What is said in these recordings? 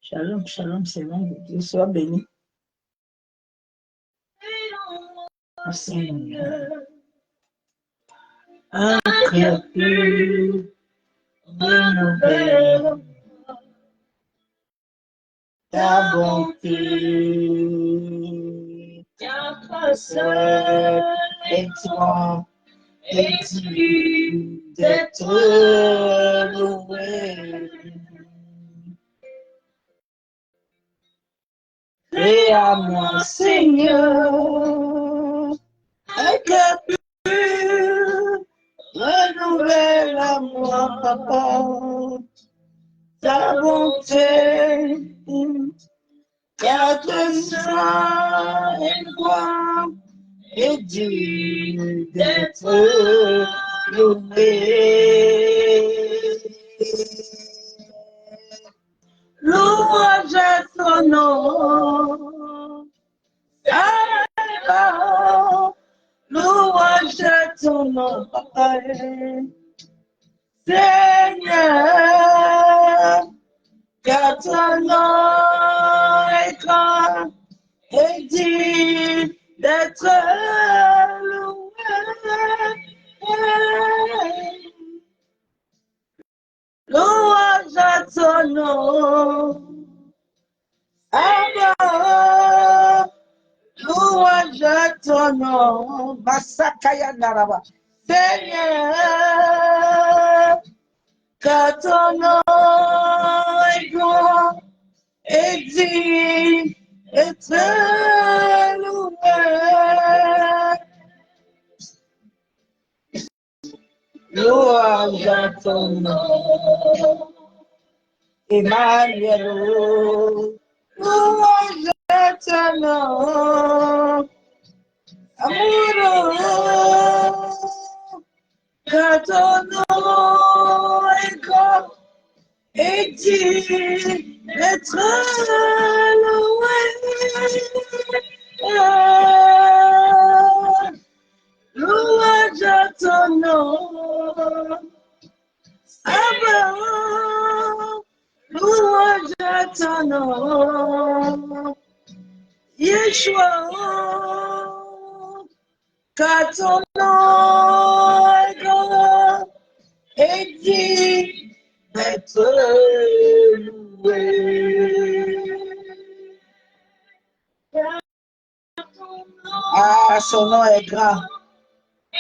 Shalom, shalom, Seigneur, Dieu soit béni. Seigneur, un cœur pur, renouvelle ta bonté, ta grâce est toi, et digne d'être loué. Crée à moi, Seigneur, un cœur pur, renouvelle à moi, Papa, ta bonté, car ton sang est toi, et digne d'être loué. Louange à ton nom, alors, louange à ton nom, Papa, Seigneur, car ton nom est grand et digne d'être loué. Louange à ton nom, alors, louange à ton nom, Masakaya Naraba, Seigneur, car ton nom est grand et digne d'être loué. Louange à ton nom, Emmanuel, louange à ton nom, amoureux, car ton nom est grand et digne d'être loué. Louange à ton nom, Abraham, louange à ton nom, Yeshua, car ton nom est grand et digne son nom est grand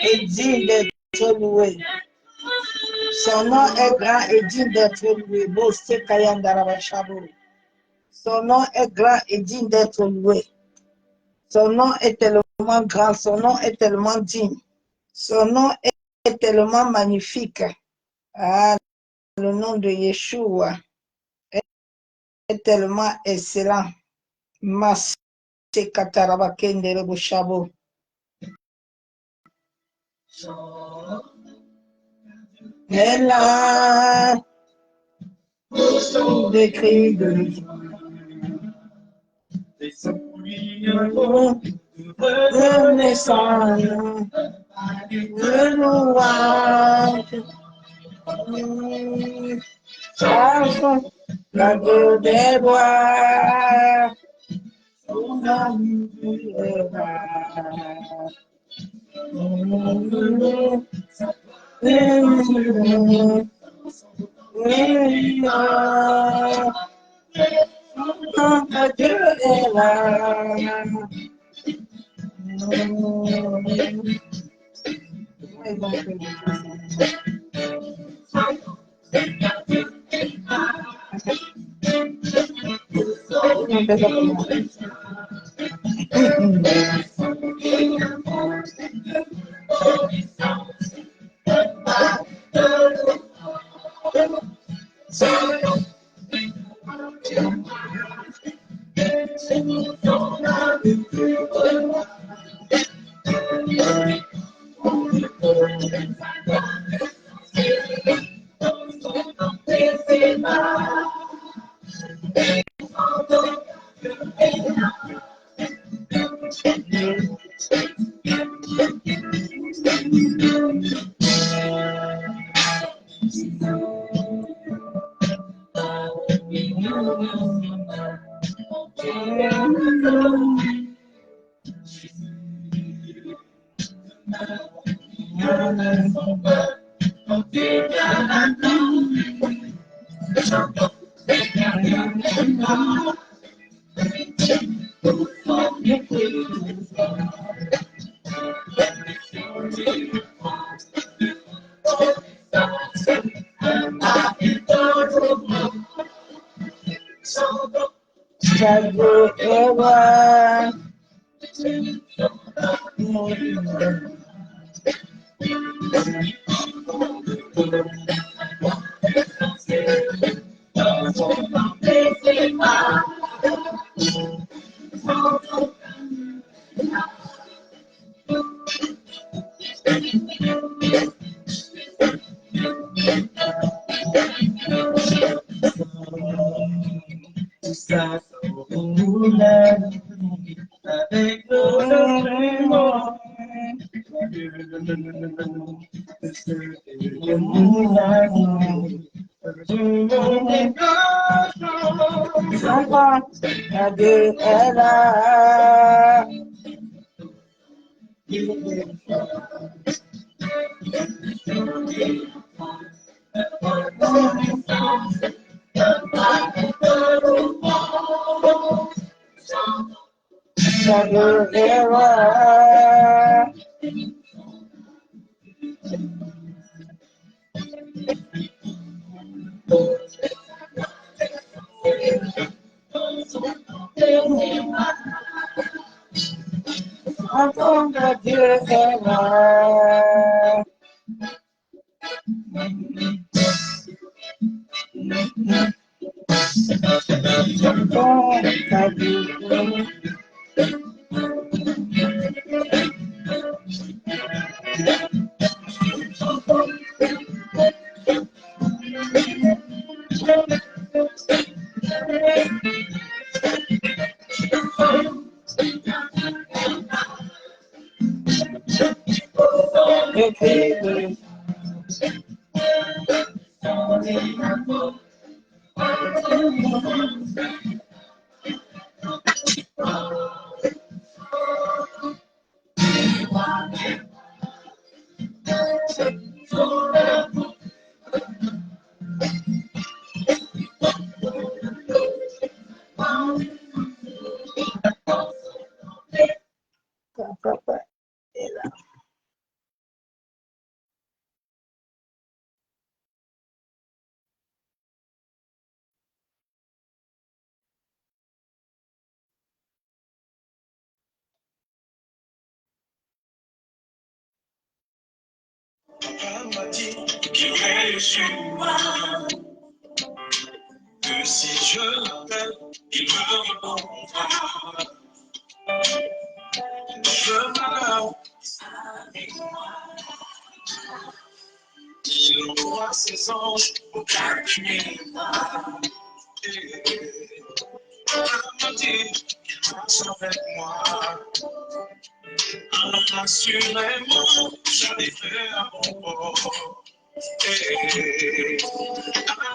et digne d'être loué. Son nom est grand et digne d'être loué. Son nom est grand et digne d'être loué. Son nom est tellement grand, son nom est tellement digne. Son nom est tellement magnifique. Ah, le nom de Yeshua est tellement excellent. Masé katarabakende rebushabo. Elle a des cris de renaissance, de louange, la gueule des bois, Dieu est là. Dieu est là. Dieu est là. Entendre Dieu est là. m'a dit qu'il veille sur moi. Que si je l'appelle, il me répondra. Je m'adore avec moi. Il envoie ses anges pour garder moi. Elle m'a dit qu'il marche avec moi. Assurément, j'arriverai à mon bord.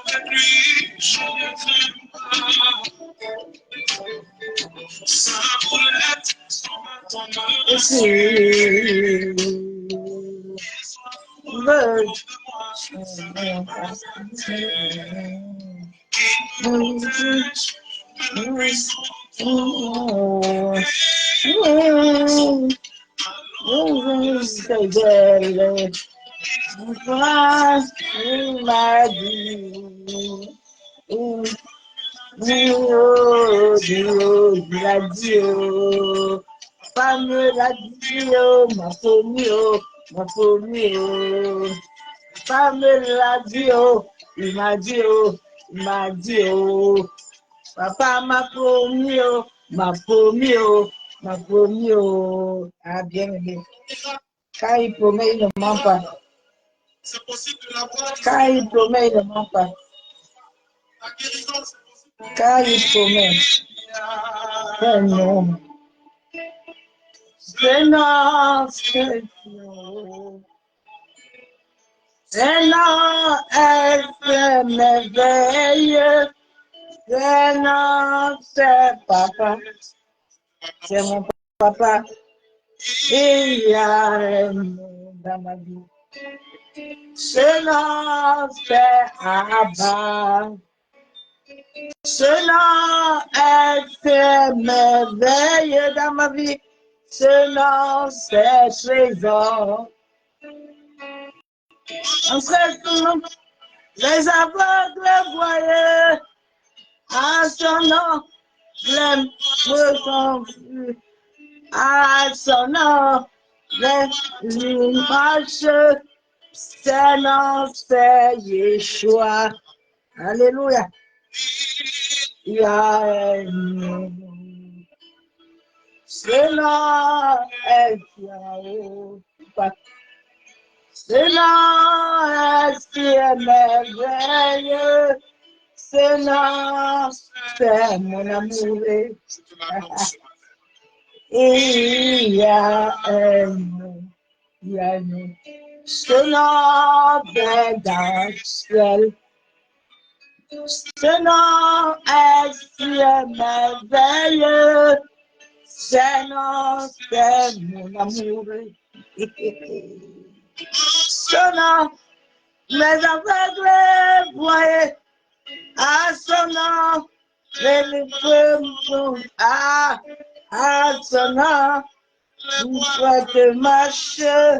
Avec lui, je ne crains pas. Sa boulette, son bâton me rassure. Fameux la Dio, ma famille, ma famille. Fameux la Dio, il m'a dit, il m'a dit, papa m'a promis, m'a promis, m'a promis. Ah, bien aimé. Quand il promet, il ne ment pas. Quand il promet, il ne ment pas. Quand il promet, c'est non. C'est non, c'est non. C'est non, elle fait merveille. C'est non, c'est papa. C'est mon papa. Il y a un monde dans ma vie. C'est non, c'est Abba. C'est non, elle fait merveille dans ma vie. C'est non, c'est trésor. En ce moment, les aveugles voyaient, à son nom, les feux sont vus, à son nom, les marchent, c'est nom, c'est Yeshua. Alléluia. Il y a un nom. C'est nom, est Yahweh. C'est nom, est merveilleux. C'est nom, c'est mon amour. Il y a un nom, il y a un nom. Ce nom est dans le ciel. Ce nom est si merveilleux. Ce nom, c'est mon amour. Ce nom, les aveugles voyaient. À son nom, les feux à son nom, vous faites marcher,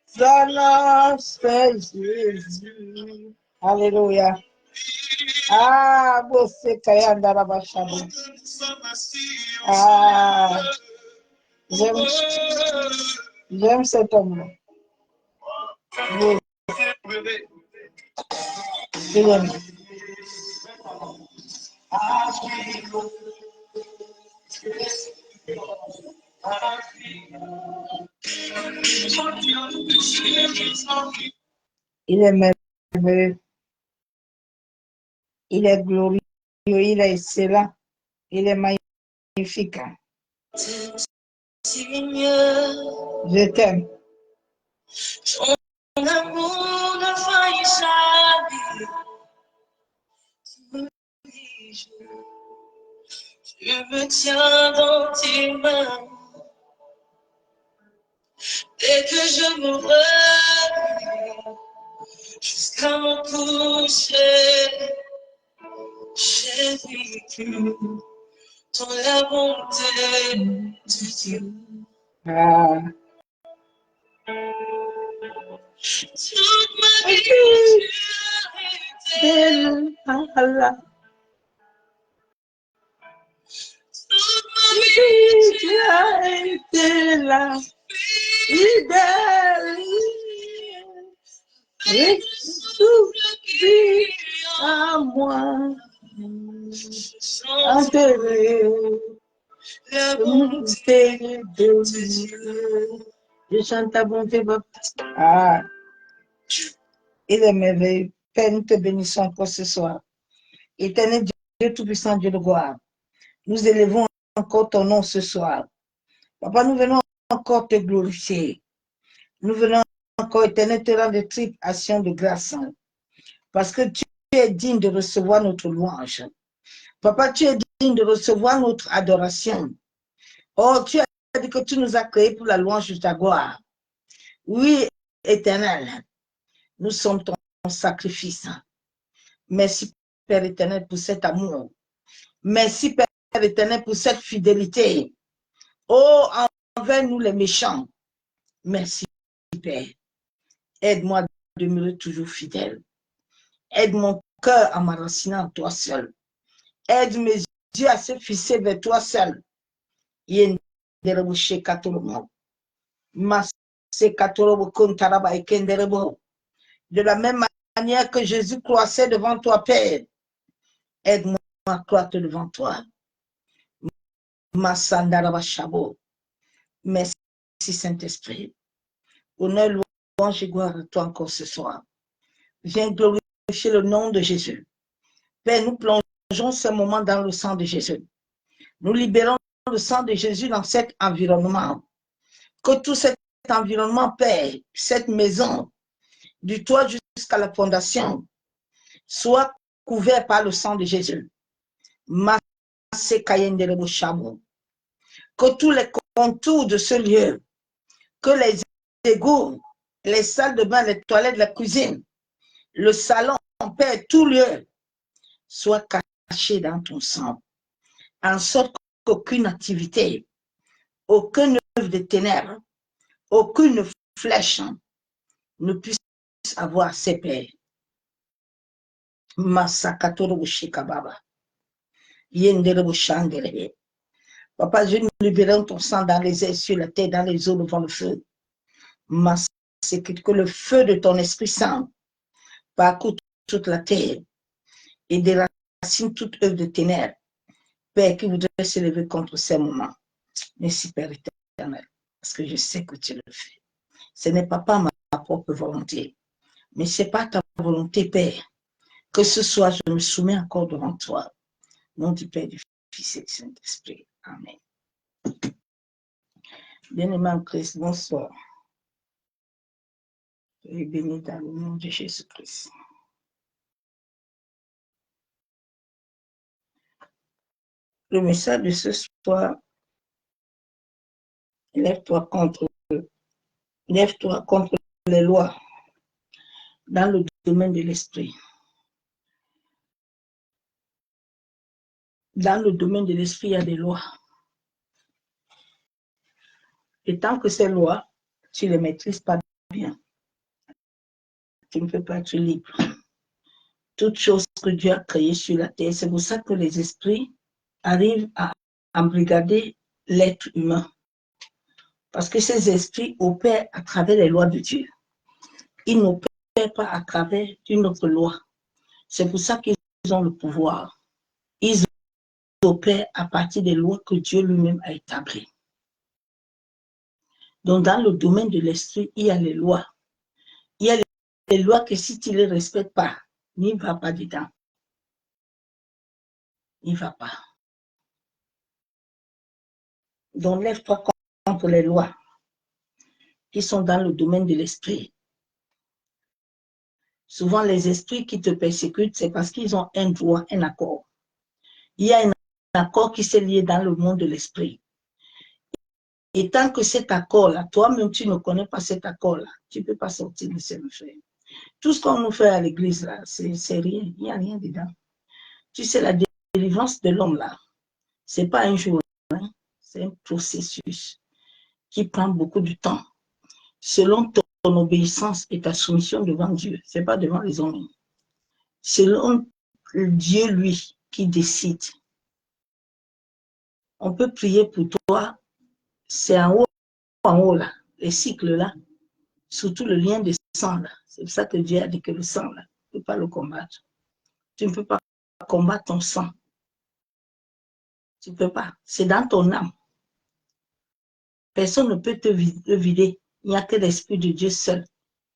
son nom, c'est Jésus. Alléluia. Ah, você kayanda rabashabo. Ah, j'aime cet homme. Oui. Il aime. Il est merveilleux, il est glorieux, il est excellent, il est magnifique. Je t'aime. Ton amour ne faillit jamais. Tu me tiens dans tes mains. Dès que je me réveille, jusqu'à mon coucher, j'ai vécu dans la bonté de Dieu. Ah. Toute ma vie, tu as été là. Toute ma vie, tu as été là. Fidèle. Souffle à moi, enterré, le mystère de Dieu. Je chante ta bonté, Bob. Ah, il est merveilleux. Père, nous te bénissons encore ce soir. Éternel Dieu Tout-Puissant, Dieu de gloire, nous élevons encore ton nom ce soir. Papa, nous venons encore te glorifier. Nous venons encore, éternel, te rendre des triples actions de grâce. Parce que tu es digne de recevoir notre louange. Papa, tu es digne de recevoir notre adoration. Oh, tu as dit que tu nous as créés pour la louange de ta gloire. Oui, éternel, nous sommes ton sacrifice. Merci, Père éternel, pour cet amour. Merci, Père éternel, pour cette fidélité. Oh, envers nous les méchants. Merci, Père. Aide-moi à demeurer toujours fidèle. Aide mon cœur à m'enraciner en toi seul. Aide mes yeux à se fixer vers toi seul. De la même manière que Jésus croissait devant toi, Père, aide-moi à croître devant toi. Merci, Saint-Esprit. Honneur, louange et gloire à toi encore ce soir. Viens glorifier le nom de Jésus. Père, nous plongeons ce moment dans le sang de Jésus. Nous libérons le sang de Jésus dans cet environnement. Que tout cet environnement, Père, cette maison, du toit jusqu'à la fondation, soit couvert par le sang de Jésus. Que tous les contours de ce lieu, que les égouts, les salles de bain, les toilettes, la cuisine, le salon, Père, tout lieu, soit caché dans ton sang, en sorte qu'aucune activité, aucune œuvre de ténèbres, aucune flèche ne puisse avoir ses pères. Papa, je nous libérons ton sang dans les airs, sur la terre, dans les eaux, devant le feu. C'est que le feu de ton Esprit Saint parcourt toute la terre et déracine toute œuvre de ténèbres, Père, qui voudrait s'élever contre ces moments. Merci, Père éternel, parce que je sais que tu le fais. Ce n'est pas par ma propre volonté, mais c'est pas ta volonté, Père, que ce soir je me soumets encore devant toi. Au nom du Père, du Fils et du Saint-Esprit. Amen. Bien-aimé en Christ, bonsoir. Soyez bénis dans le nom de Jésus-Christ. Le message de ce soir, lève-toi contre les lois dans le domaine de l'esprit. Dans le domaine de l'esprit, il y a des lois. Et tant que ces lois, tu ne les maîtrises pas bien, tu ne peux pas être libre. Toutes choses que Dieu a créées sur la terre, c'est pour ça que les esprits arrivent à embrigader l'être humain. Parce que ces esprits opèrent à travers les lois de Dieu. Ils n'opèrent pas à travers une autre loi. C'est pour ça qu'ils ont le pouvoir. Ils opèrent à partir des lois que Dieu lui-même a établies. Donc, dans le domaine de l'esprit, il y a les lois. Il y a les lois que si tu ne les respectes pas, n'y va pas dedans. N'y va pas. Donc, lève-toi contre les lois qui sont dans le domaine de l'esprit. Souvent, les esprits qui te persécutent, c'est parce qu'ils ont un droit, un accord. Il y a un accord qui s'est lié dans le monde de l'esprit. Et tant que cet accord-là, toi-même, tu ne connais pas cet accord-là, tu ne peux pas sortir de ce frère. Tout ce qu'on nous fait à l'église, là, c'est rien. Il n'y a rien dedans. Tu sais, la délivrance de l'homme, là, ce n'est pas un jour, hein, c'est un processus qui prend beaucoup de temps. Selon ton obéissance et ta soumission devant Dieu, ce n'est pas devant les hommes. Selon Dieu, lui, qui décide. On peut prier pour toi, c'est en haut, là, les cycles là, surtout le lien de sang là, C'est pour ça que Dieu a dit que le sang, là, tu ne peux pas le combattre. Tu ne peux pas combattre ton sang. Tu ne peux pas. C'est dans ton âme. Personne ne peut te vider. Il n'y a que l'Esprit de Dieu seul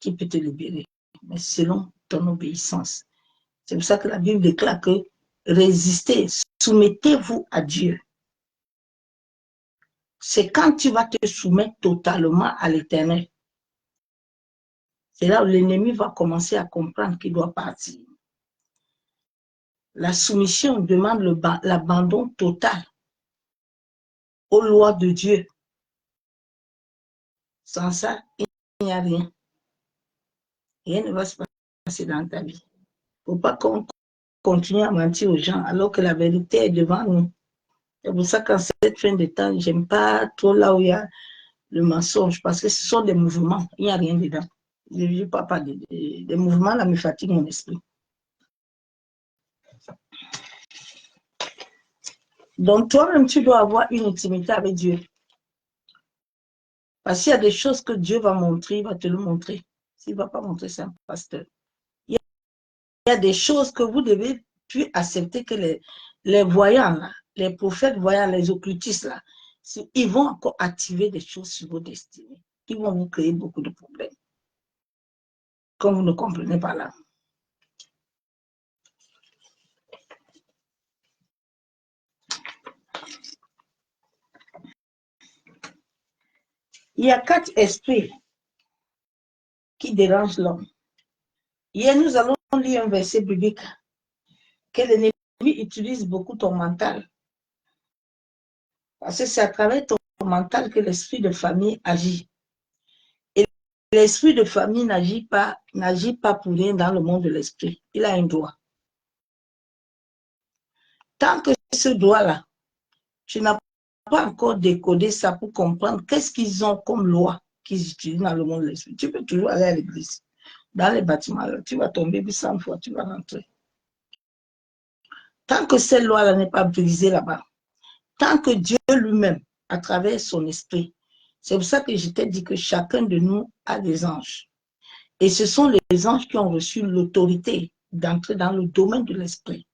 qui peut te libérer. Mais selon ton obéissance. C'est pour ça que la Bible déclare que résistez, soumettez-vous à Dieu. C'est quand tu vas te soumettre totalement à l'Éternel. C'est là où l'ennemi va commencer à comprendre qu'il doit partir. La soumission demande l'abandon total aux lois de Dieu. Sans ça, il n'y a rien. Rien ne va se passer dans ta vie. Il ne faut pas qu'on continue à mentir aux gens alors que la vérité est devant nous. C'est pour ça qu'en cette fin de temps, je n'aime pas trop là où il y a le mensonge parce que ce sont des mouvements. Il n'y a rien dedans. Je ne parle pas des mouvements, là me fatiguent mon esprit. Donc toi-même, tu dois avoir une intimité avec Dieu. Parce qu'il y a des choses que Dieu va montrer, il va te le montrer. S'il ne va pas montrer, c'est un pasteur. Il y a des choses que vous devez plus accepter que les voyants, là, les prophètes voyants, les occultistes, là, ils vont encore activer des choses sur vos destinées qui vont vous créer beaucoup de problèmes. Comme vous ne comprenez pas là. Il y a 4 esprits qui dérangent l'homme. Hier, nous allons lire un verset biblique que l'ennemi utilise beaucoup ton mental. Parce que c'est à travers ton mental que l'esprit de famille agit. Et l'esprit de famille n'agit pas pour rien dans le monde de l'esprit. Il a un droit. Tant que ce droit-là, tu n'as pas encore décodé ça pour comprendre qu'est-ce qu'ils ont comme loi qu'ils utilisent dans le monde de l'esprit. Tu peux toujours aller à l'église. Dans les bâtiments, là, tu vas tomber 100 fois, tu vas rentrer. Tant que cette loi-là n'est pas brisée là-bas, tant que Dieu lui-même, à travers son esprit, c'est pour ça que je t'ai dit que chacun de nous a des anges. Et ce sont les anges qui ont reçu l'autorité d'entrer dans le domaine de l'esprit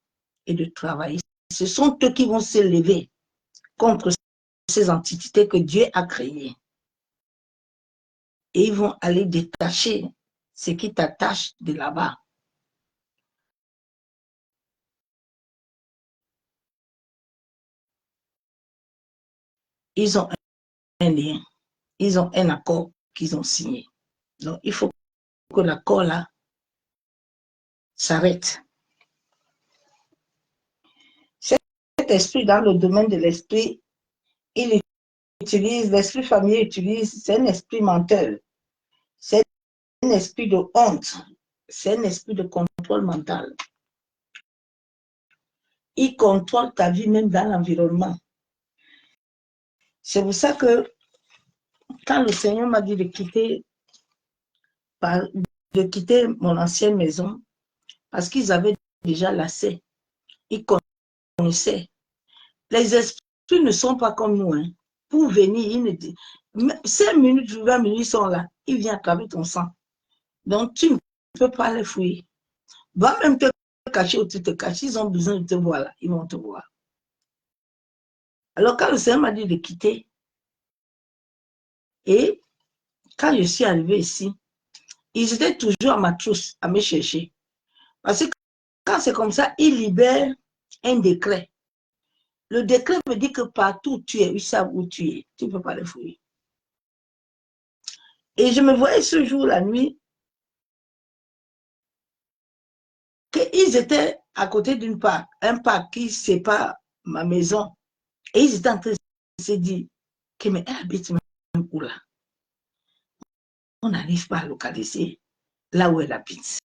et de travailler. Ce sont eux qui vont s'élever contre ces entités que Dieu a créées. Et ils vont aller détacher ce qui t'attache de là-bas. Ils ont un lien, ils ont un accord qu'ils ont signé. Donc, il faut que l'accord là s'arrête. Cet esprit dans le domaine de l'esprit, il utilise, l'esprit familier utilise, c'est un esprit mental. C'est un esprit de honte. C'est un esprit de contrôle mental. Il contrôle ta vie même dans l'environnement. C'est pour ça que quand le Seigneur m'a dit de quitter mon ancienne maison, parce qu'ils avaient déjà lassé, ils connaissaient. Les esprits ne sont pas comme nous. Hein. Pour venir, ils ne disent, 5 minutes, 20 minutes, ils sont là. Ils viennent à travers ton sang. Donc, tu ne peux pas les fouiller. Va même te cacher où tu te caches. Ils ont besoin de te voir là. Ils vont te voir. Alors, quand le Seigneur m'a dit de quitter, et quand je suis arrivée ici, ils étaient toujours à ma trousse, à me chercher. Parce que quand c'est comme ça, ils libèrent un décret. Le décret me dit que partout où tu es, ils savent où tu es. Tu ne peux pas les fouiller. Et je me voyais ce jour, la nuit, qu'ils étaient à côté d'un parc qui sépare ma maison. Et ils étaient en train de se dire que mais elle habite même où là? On n'arrive pas à localiser là où elle habite.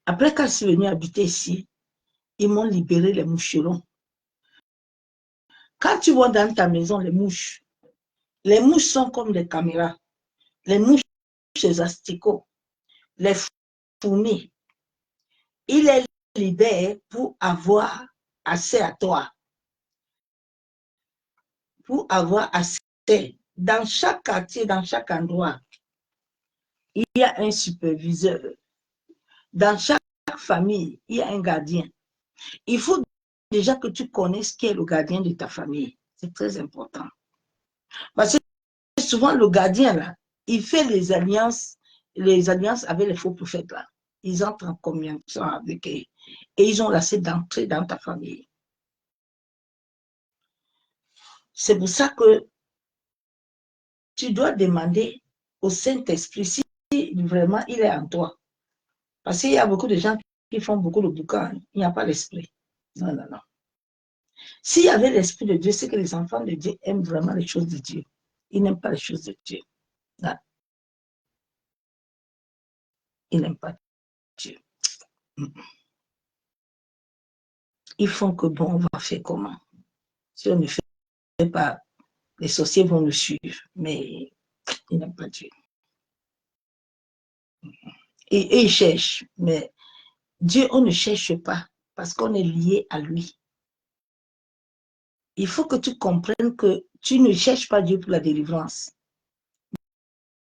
Après, quand je suis venue habiter ici, ils m'ont libéré les moucherons. Quand tu vois dans ta maison les mouches sont comme des caméras. Les mouches, les asticots, les fourmis, ils les libèrent pour avoir accès à toi. Pour avoir accès dans chaque quartier, dans chaque endroit. il y a un superviseur. Dans chaque famille, il y a un gardien. Il faut déjà que tu connaisses qui est le gardien de ta famille. C'est très important. Parce que souvent, le gardien, là, il fait les alliances avec les faux prophètes, là. Ils entrent en communication avec eux. Et ils ont laissé d'entrer dans ta famille. C'est pour ça que tu dois demander au Saint-Esprit si vraiment il est en toi. Parce qu'il y a beaucoup de gens qui font beaucoup de bouquins. Il n'y a pas l'esprit. Non, non, non. S'il y avait l'esprit de Dieu, c'est que les enfants de Dieu aiment vraiment les choses de Dieu. Ils n'aiment pas les choses de Dieu. Non. Ils n'aiment pas Dieu. Ils font que bon, on va faire comment? Si on ne fait pas, les sorciers vont nous suivre. Mais ils n'aiment pas Dieu. Et ils cherchent. Mais Dieu, on ne cherche pas parce qu'on est lié à lui. Il faut que tu comprennes que tu ne cherches pas Dieu pour la délivrance.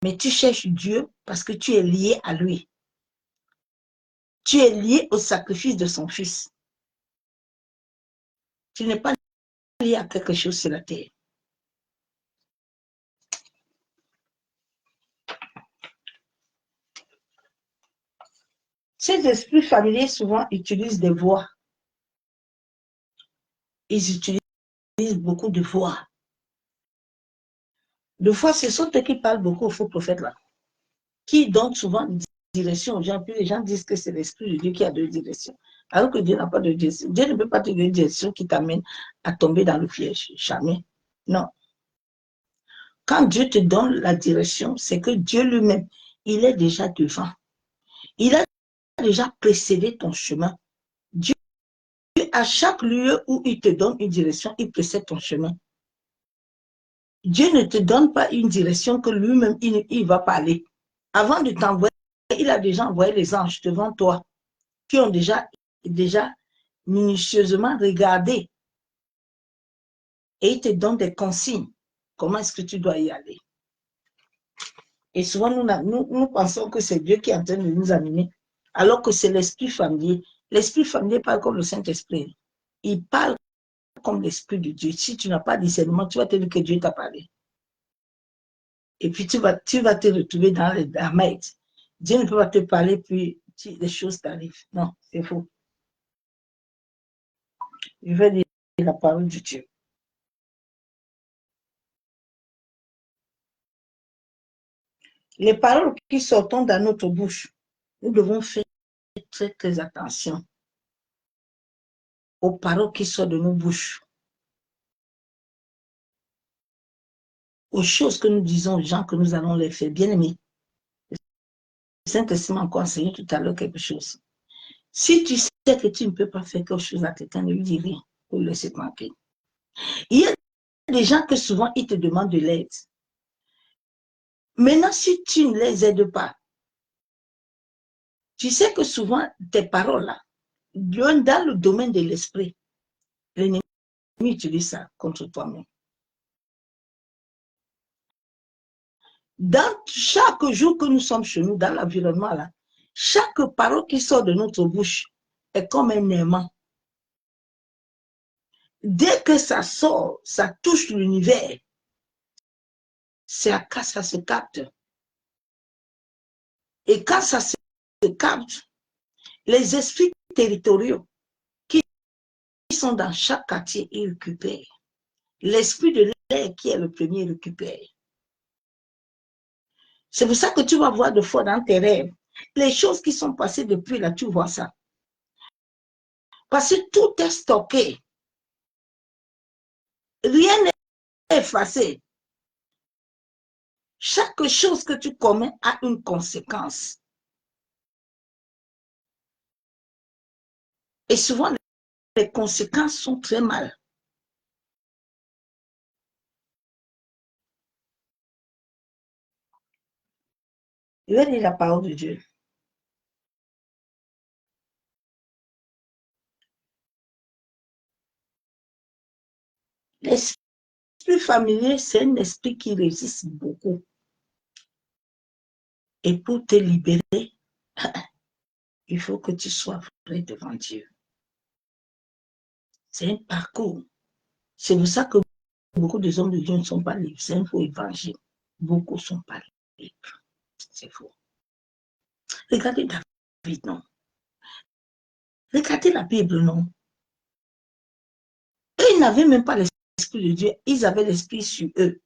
Mais tu cherches Dieu parce que tu es lié à lui. Tu es lié au sacrifice de son fils. Tu n'es pas lié à quelque chose sur la terre. Ces esprits familiers souvent utilisent des voix. Ils utilisent beaucoup de voix. De fois, ce sont eux qui parlent beaucoup aux faux prophètes là, qui donnent souvent une direction aux gens, puis les gens disent que c'est l'esprit de Dieu qui a deux directions. Alors que Dieu n'a pas de direction. Dieu ne peut pas te donner une direction qui t'amène à tomber dans le piège. Jamais. Non. Quand Dieu te donne la direction, c'est que Dieu lui-même, il est déjà devant. Il a déjà précédé ton chemin. Dieu, à chaque lieu où il te donne une direction, il précède ton chemin. Dieu ne te donne pas une direction que lui-même, il va parler. Avant de t'envoyer, il a déjà envoyé les anges devant toi, qui ont déjà minutieusement regardé. Et il te donne des consignes. Comment est-ce que tu dois y aller? Et souvent, nous pensons que c'est Dieu qui est en train de nous amener, alors que c'est l'esprit familier. L'esprit familier parle comme le Saint-Esprit. Il parle comme l'esprit de Dieu. Si tu n'as pas de discernement, tu vas te dire que Dieu t'a parlé. Et puis tu vas te retrouver dans les damnés. Dieu ne peut pas te parler, puis les choses t'arrivent. Non, c'est faux. Je vais lire la parole de Dieu. Les paroles qui sortent dans notre bouche, nous devons faire très, très attention aux paroles qui sortent de nos bouches, aux choses que nous disons aux gens que nous allons les faire. Bien aimé, le Saint-Esprit m'a encore enseigné tout à l'heure quelque chose. Si tu sais que tu ne peux pas faire quelque chose à quelqu'un, ne lui dis rien pour le laisser tranquille. Il y a des gens que souvent, ils te demandent de l'aide. Maintenant, si tu ne les aides pas, tu sais que souvent, tes paroles, là, dans le domaine de l'esprit, l'ennemi utilise ça contre toi-même. Dans chaque jour que nous sommes chez nous, dans l'environnement, là, chaque parole qui sort de notre bouche est comme un aimant. Dès que ça sort, ça touche l'univers, c'est à cas ça se capte. Et quand ça se capte, les esprits territoriaux qui sont dans chaque quartier, ils récupèrent. L'esprit de l'air qui est le premier récupère. C'est pour ça que tu vas voir de fois dans tes rêves, les choses qui sont passées depuis là, tu vois ça. Parce que tout est stocké. Rien n'est effacé. Chaque chose que tu commets a une conséquence. Et souvent, les conséquences sont très mal. Je vais lire la parole de Dieu. L'esprit familier, c'est un esprit qui résiste beaucoup. Et pour te libérer, il faut que tu sois vrai devant Dieu. C'est un parcours. C'est pour ça que beaucoup des hommes de Dieu ne sont pas libres. C'est un faux évangile. Beaucoup ne sont pas libres. C'est faux. Regardez David, non. Regardez la Bible, non. Eux, ils n'avaient même pas l'Esprit de Dieu. Ils avaient l'Esprit sur eux.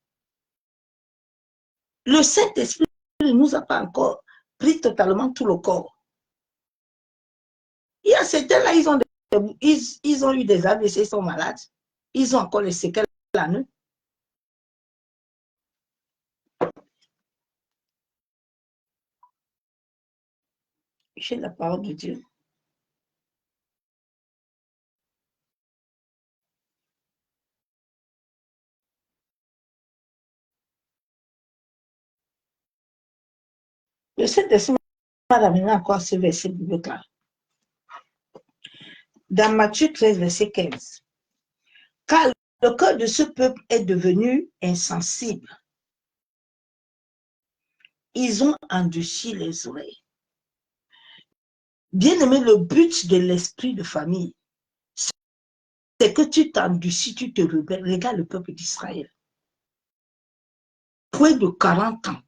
Le Saint-Esprit ne nous a pas encore pris totalement tout le corps. Il y a certains-là, ils ont eu des AVC, ils sont malades. Ils ont encore les séquelles à nous. J'ai la parole de Dieu. Le Saint-Esprit m'a ramené encore ce verset biblique-là. Dans Matthieu 13, verset 15. Car le cœur de ce peuple est devenu insensible. Ils ont endurci les oreilles. Bien-aimé, le but de l'esprit de famille, c'est que tu t'endurcis, tu te rebelles. Regarde le peuple d'Israël. Près de 40 ans,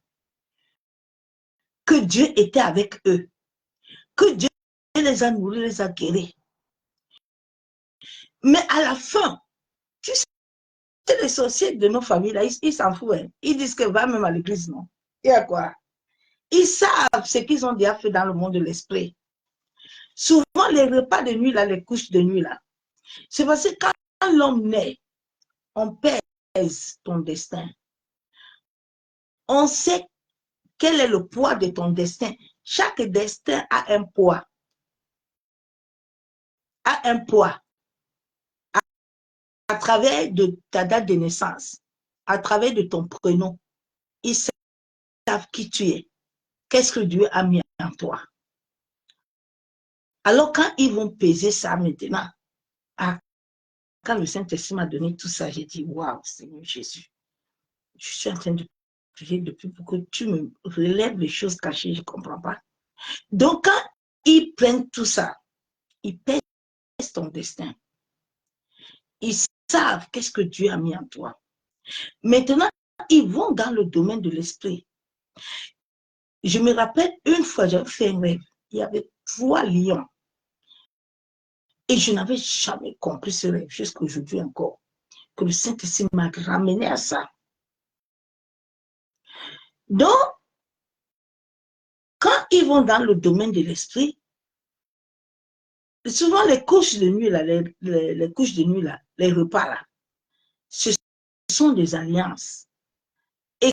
que Dieu était avec eux, que Dieu les a nourris, les a guéris. Mais à la fin, tu sais, les sorciers de nos familles, là, ils s'en foutent. Hein. Ils disent que va même à l'église, non? Et à quoi? Ils savent ce qu'ils ont déjà fait dans le monde de l'esprit. Souvent, les repas de nuit, là, les couches de nuit, là, c'est parce que quand l'homme naît, on pèse ton destin. On sait quel est le poids de ton destin. Chaque destin a un poids. A un poids. À travers de ta date de naissance, à travers de ton prénom, ils savent qui tu es. Qu'est-ce que Dieu a mis en toi? Alors, quand ils vont peser ça maintenant, quand le Saint-Esprit m'a donné tout ça, j'ai dit, waouh, Seigneur Jésus, je suis en train de prier depuis pour que tu me relèves les choses cachées, je ne comprends pas. Donc, quand ils prennent tout ça, ils pèsent ton destin. Ils savent qu'est-ce que Dieu a mis en toi. Maintenant, ils vont dans le domaine de l'esprit. Je me rappelle, une fois, j'avais fait un rêve. Il y avait 3 lions. Et je n'avais jamais compris ce rêve, jusqu'à aujourd'hui encore. Que le Saint-Esprit m'a ramené à ça. Donc, quand ils vont dans le domaine de l'esprit, souvent les couches de nuit, là, les couches de nuit, là, les repas, là, ce sont des alliances. Et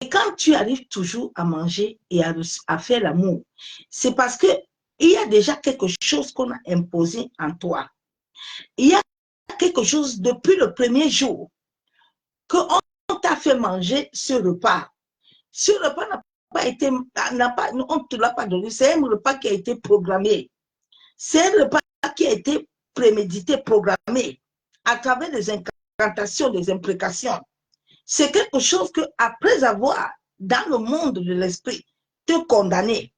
quand tu arrives toujours à manger et à faire l'amour, c'est parce qu'il y a déjà quelque chose qu'on a imposé en toi. Il y a quelque chose depuis le premier jour qu'on t'a fait manger ce repas. Ce repas n'a pas été, on ne te l'a pas donné, c'est un repas qui a été programmé. C'est un repas qui a été prémédité, programmé, à travers des incantations, des imprécations. C'est quelque chose que, après avoir, dans le monde de l'esprit, te condamné,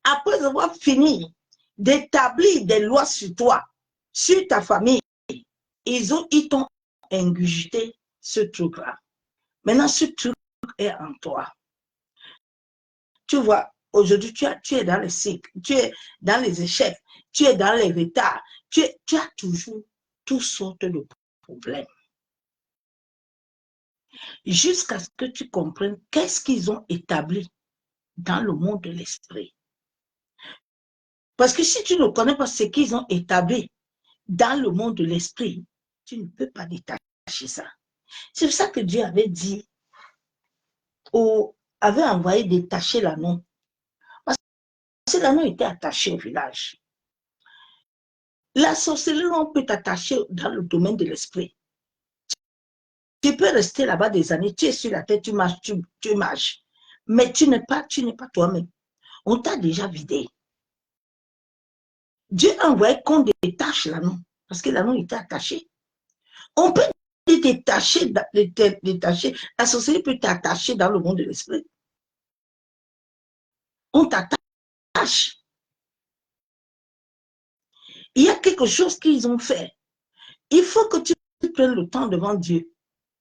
après avoir fini d'établir des lois sur toi, sur ta famille, ils t'ont ingurgité ce truc-là. Maintenant, ce truc est en toi. Tu vois, aujourd'hui, tu es dans les cycles, tu es dans les échecs, tu es dans les retards, tu as toujours toutes sortes de problèmes. Jusqu'à ce que tu comprennes qu'est-ce qu'ils ont établi dans le monde de l'esprit. Parce que si tu ne connais pas ce qu'ils ont établi dans le monde de l'esprit, tu ne peux pas détacher ça. C'est pour ça que Dieu avait dit, avait envoyé détacher l'anneau. Parce que l'anneau était attaché au village. La sorcellerie, on peut t'attacher dans le domaine de l'esprit. Tu peux rester là-bas des années, tu es sur la tête, tu marches, tu marches. Mais tu n'es pas toi-même. On t'a déjà vidé. Dieu a envoyé qu'on détache l'anneau, parce que l'anneau était attaché. On peut détacher, la sorcellerie peut t'attacher dans le monde de l'esprit. On t'attache. Il y a quelque chose qu'ils ont fait. Il faut que tu prennes le temps devant Dieu.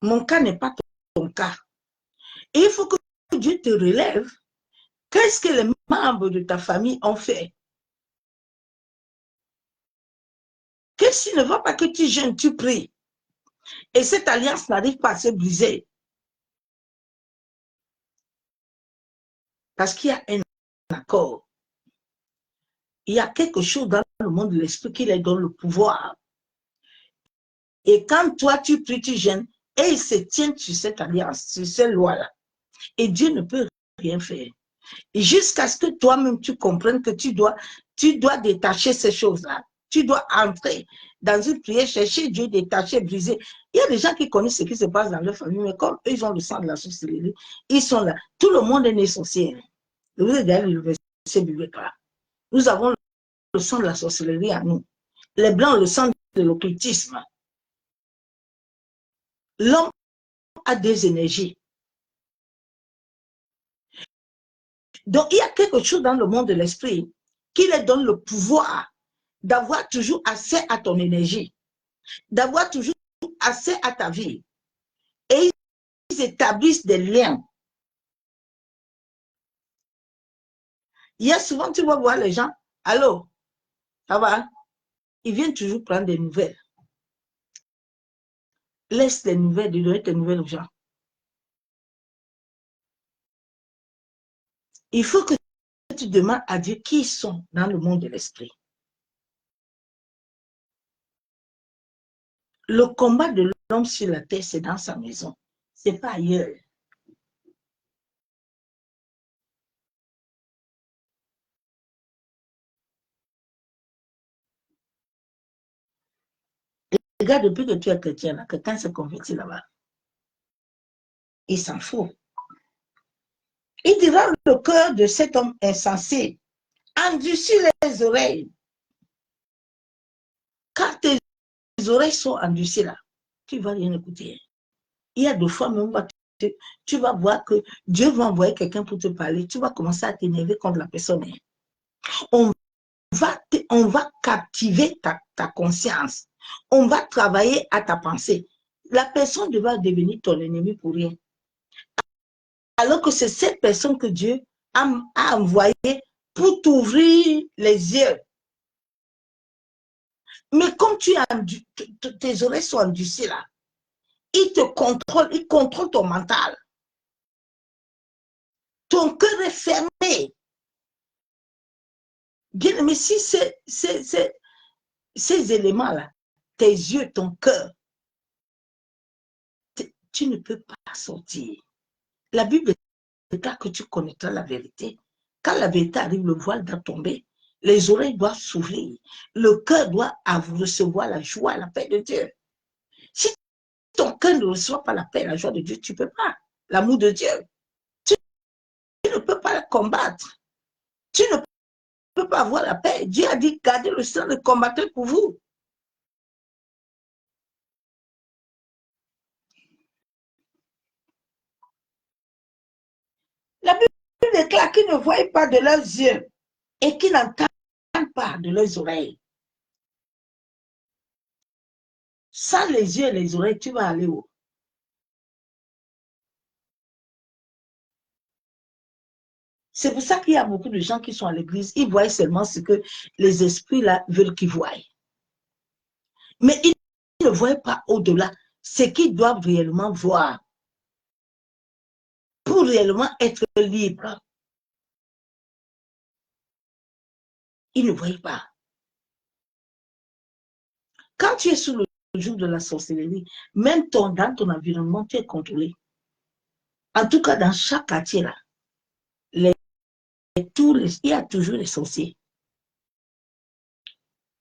Mon cas n'est pas ton cas. Et il faut que Dieu te relève. Qu'est-ce que les membres de ta famille ont fait? Qu'est-ce qui ne va pas que tu jeûnes, tu pries? Et cette alliance n'arrive pas à se briser. Parce qu'il y a un accord. Il y a quelque chose dans le monde de l'esprit qui leur donne le pouvoir. Et quand toi, tu pries, tu jeûnes, et ils se tiennent sur cette alliance, sur cette loi-là. Et Dieu ne peut rien faire. Jusqu'à ce que toi-même, tu comprennes que tu dois détacher ces choses-là. Tu dois entrer dans une prière, chercher Dieu, détacher, briser. Il y a des gens qui connaissent ce qui se passe dans leur famille, mais comme eux, ils ont le sang de la sorcellerie, ils sont là. Tout le monde est né sorcier. Vous êtes derrière le verset biblique là. Nous avons le sang de la sorcellerie à nous. Les blancs, le sang de l'occultisme. L'homme a des énergies. Donc, il y a quelque chose dans le monde de l'esprit qui leur donne le pouvoir d'avoir toujours accès à ton énergie, d'avoir toujours accès à ta vie. Et ils établissent des liens. Il y a souvent, tu vas voir les gens, allô, ça va? Ils viennent toujours prendre des nouvelles. Laisse les nouvelles, de donner tes nouvelles aux gens. Il faut que tu demandes à Dieu qui ils sont dans le monde de l'esprit. Le combat de l'homme sur la terre, c'est dans sa maison. Ce n'est pas ailleurs. Regarde, depuis que tu es chrétien, là, quelqu'un s'est converti là-bas. Il s'en fout. Il dira le cœur de cet homme insensé. Endurcis les oreilles. Quand tes oreilles sont endurcies là, tu ne vas rien écouter. Il y a 2 fois même, tu vas voir que Dieu va envoyer quelqu'un pour te parler. Tu vas commencer à t'énerver contre la personne. On va captiver ta conscience. On va travailler à ta pensée. La personne va devenir ton ennemi pour rien. Alors que c'est cette personne que Dieu a envoyée pour t'ouvrir les yeux. Mais comme tes oreilles sont endurcies là, il te contrôle, il contrôle ton mental. Ton cœur est fermé. Bien, mais si ces éléments-là, tes yeux, ton cœur, tu ne peux pas sortir. La Bible déclare que tu connaîtras la vérité. Quand la vérité arrive, le voile doit tomber. Les oreilles doivent s'ouvrir. Le cœur doit recevoir la joie, la paix de Dieu. Si ton cœur ne reçoit pas la paix, la joie de Dieu, tu ne peux pas. L'amour de Dieu, tu ne peux pas la combattre. Tu ne peux pas avoir la paix. Dieu a dit, gardez le sang de combattre pour vous. La Bible déclare qu'ils ne voient pas de leurs yeux et qu'ils n'entendent pas de leurs oreilles. Sans les yeux et les oreilles, tu vas aller où? C'est pour ça qu'il y a beaucoup de gens qui sont à l'église, ils voient seulement ce que les esprits là veulent qu'ils voient. Mais ils ne voient pas au-delà ce qu'ils doivent réellement voir pour réellement être libres. Ils ne voient pas. Quand tu es sous le joug de la sorcellerie, même dans ton environnement, tu es contrôlé. En tout cas, dans chaque quartier là, il y a toujours les sorciers.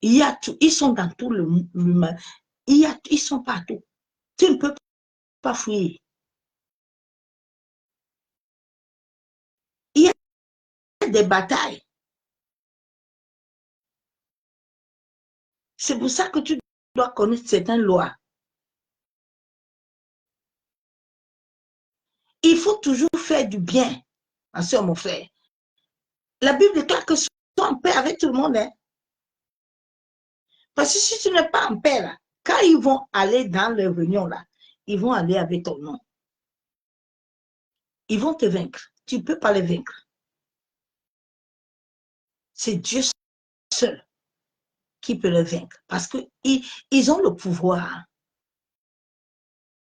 Ils sont dans tout l'humain. Ils sont partout. Tu ne peux pas fuir. Il y a des batailles. C'est pour ça que tu dois connaître certaines lois. Il faut toujours faire du bien, ma soeur, mon frère. La Bible déclare que sois en paix avec tout le monde. Hein. Parce que si tu n'es pas en paix, là, quand ils vont aller dans les réunions, là, ils vont aller avec ton nom. Ils vont te vaincre. Tu ne peux pas les vaincre. C'est Dieu seul qui peut les vaincre. Parce qu'ils ont le pouvoir.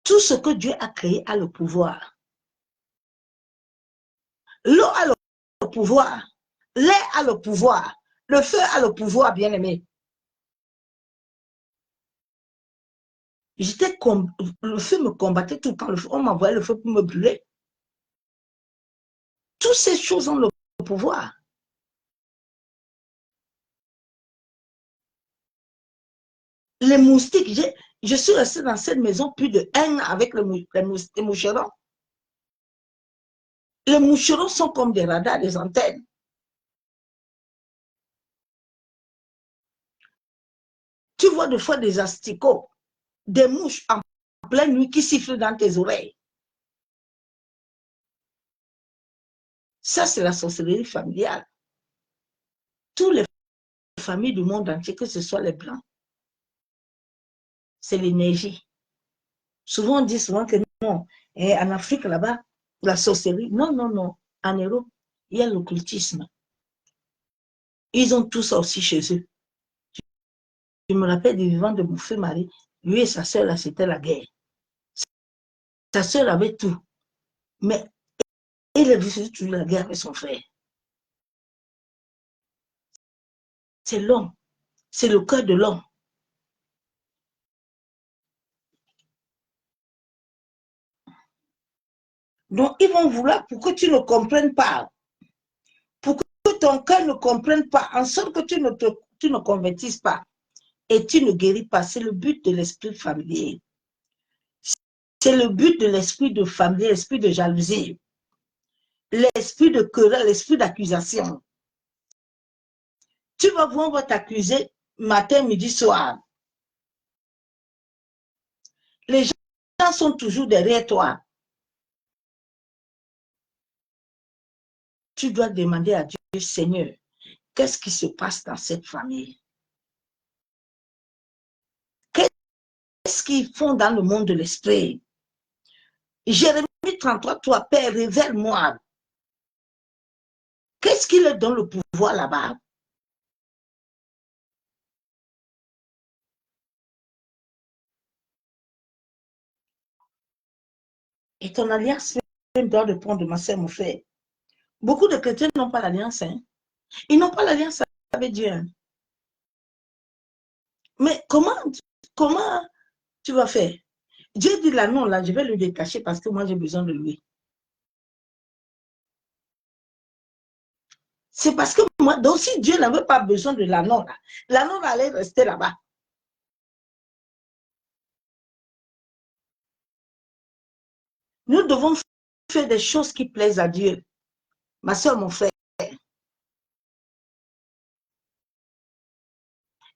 Tout ce que Dieu a créé a le pouvoir. L'eau a le pouvoir. L'air a le pouvoir. Le feu a le pouvoir, bien-aimé. Le feu me combattait tout le temps. On m'envoyait le feu pour me brûler. Toutes ces choses ont le pouvoir. Les moustiques, je suis restée dans cette maison plus de 1 an avec les moucherons. Les moucherons sont comme des radars, des antennes. Tu vois des fois des asticots, des mouches en pleine nuit qui sifflent dans tes oreilles. Ça, c'est la sorcellerie familiale. Toutes les familles du monde entier, que ce soit les Blancs, c'est l'énergie. Souvent, on dit souvent que non, et en Afrique, là-bas, la sorcellerie, non, non, non. En Europe, il y a l'occultisme. Ils ont tout ça aussi chez eux. Je me rappelle du vivant de mon frère Marie. Lui et sa sœur, là, c'était la guerre. Sa sœur avait tout. Mais il a vu toujours la guerre avec son frère. C'est l'homme. C'est le cœur de l'homme. Donc, ils vont vouloir, pour que tu ne comprennes pas, pour que ton cœur ne comprenne pas, en sorte que tu ne convertisses pas et tu ne guéris pas. C'est le but de l'esprit familier. C'est le but de l'esprit de famille, l'esprit de jalousie, l'esprit de querelle, l'esprit d'accusation. Tu vas voir, on va t'accuser matin, midi, soir. Les gens sont toujours derrière toi. Tu dois demander à Dieu, Seigneur, qu'est-ce qui se passe dans cette famille? Qu'est-ce qu'ils font dans le monde de l'esprit? Jérémie 33, toi, Père, révèle-moi. Qu'est-ce qui leur donne le pouvoir là-bas? Et ton alliance doit répondre, ma soeur, mon frère. Beaucoup de chrétiens n'ont pas l'alliance. Hein? Ils n'ont pas l'alliance avec Dieu. Hein? Mais comment tu vas faire? Dieu dit là, non, là, je vais le détacher parce que moi, j'ai besoin de lui. C'est parce que moi, donc si Dieu n'avait pas besoin de l'anneau, l'anneau allait rester là-bas. Nous devons faire des choses qui plaisent à Dieu. Ma soeur, mon frère.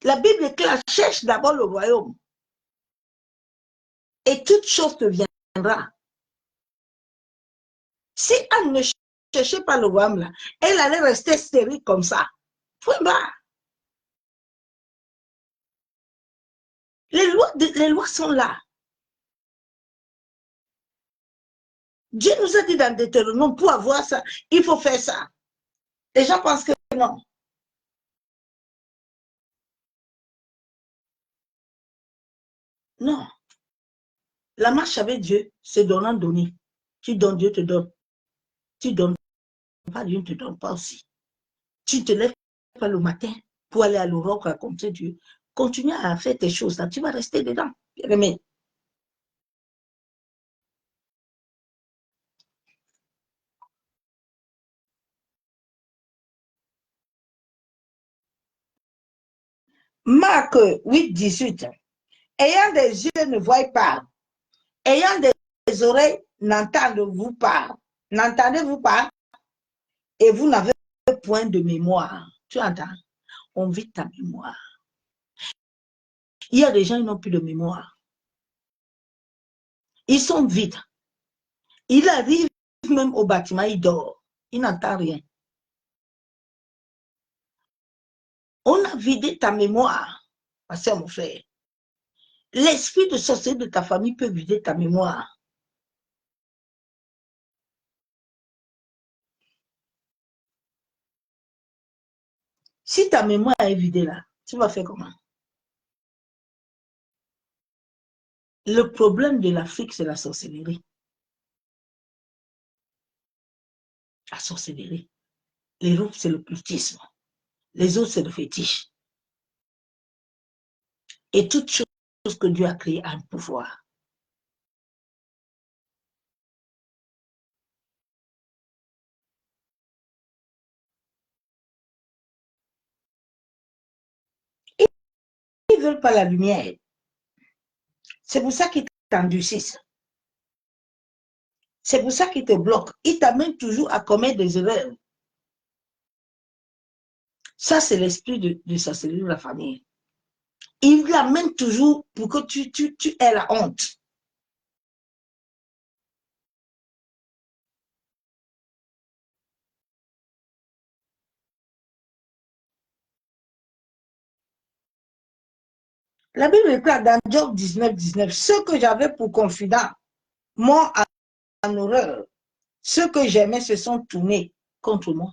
La Bible est claire, cherche d'abord le royaume. Et toute chose te viendra. Si Anne ne cherchait pas le royaume, là, elle allait rester stérile comme ça. Point barre. Les lois sont là. Dieu nous a dit dans Deutéronome, pour avoir ça, il faut faire ça. Les gens pensent que non. Non. La marche avec Dieu, c'est donnant-donner. Tu donnes, Dieu te donne. Tu donnes pas, Dieu ne te donne pas aussi. Tu ne te lèves pas le matin pour aller à l'aurore raconter Dieu. Continue à faire tes choses là, tu vas rester dedans. Bien aimé. Marc 8, 18. Ayant des yeux, ne voyez pas. Ayant des oreilles, n'entendez-vous pas. N'entendez-vous pas? Et vous n'avez point de mémoire. Tu entends? On vide ta mémoire. Il y a des gens qui n'ont plus de mémoire. Ils sont vides. Il arrive même au bâtiment, il dort. Il n'entend rien. On a vidé ta mémoire, ma soeur, mon frère. L'esprit de sorcellerie de ta famille peut vider ta mémoire. Si ta mémoire est vidée là, tu vas faire comment? Le problème de l'Afrique, c'est la sorcellerie. La sorcellerie. L'Europe, c'est le cultisme. Les autres, c'est le fétiche. Et toute chose que Dieu a créée a un pouvoir. Ils ne veulent pas la lumière. C'est pour ça qu'ils t'endurcissent. C'est pour ça qu'ils te bloquent. Ils t'amènent toujours à commettre des erreurs. Ça, c'est l'esprit de sorcellerie de la famille. Ils l'amènent toujours pour que tu aies la honte. La Bible déclare dans Job 19, 19, ceux que j'avais pour confidents m'ont en horreur. Ceux que j'aimais se sont tournés contre moi.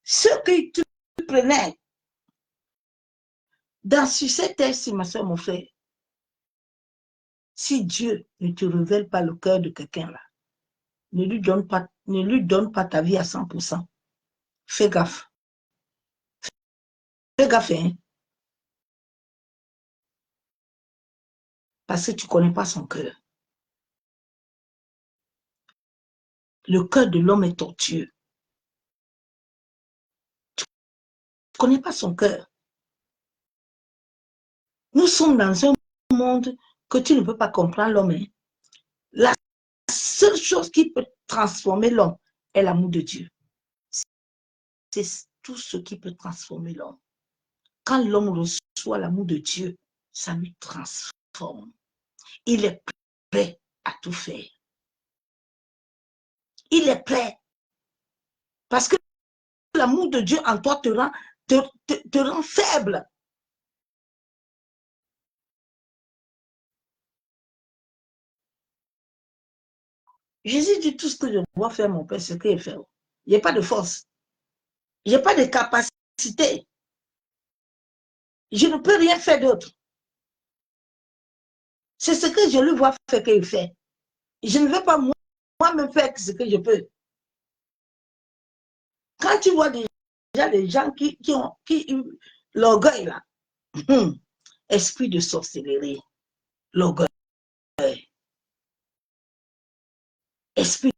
Ceux que tu prenais dans cette terre-ci, ma soeur, mon frère, si Dieu ne te révèle pas le cœur de quelqu'un là, ne lui donne pas ta vie à 100%. Fais gaffe. Fais gaffe, hein? Parce que tu ne connais pas son cœur. Le cœur de l'homme est tortueux. Tu ne connais pas son cœur. Nous sommes dans un monde que tu ne peux pas comprendre l'homme. Hein? La seule chose qui peut transformer l'homme est l'amour de Dieu. C'est tout ce qui peut transformer l'homme. Quand l'homme reçoit l'amour de Dieu, ça lui transforme. Il est prêt à tout faire. Il est prêt. Parce que l'amour de Dieu en toi te rend faible. Jésus dit tout ce que je dois faire, mon Père, c'est ce qu'il fait. Il n'y a pas de force. Il n'y a pas de capacité. Je ne peux rien faire d'autre. C'est ce que je lui vois faire qu'il fait. Je ne veux pas moi-même faire ce que je peux. Quand tu vois déjà des gens qui ont l'orgueil là, esprit de sorcellerie, l'orgueil, esprit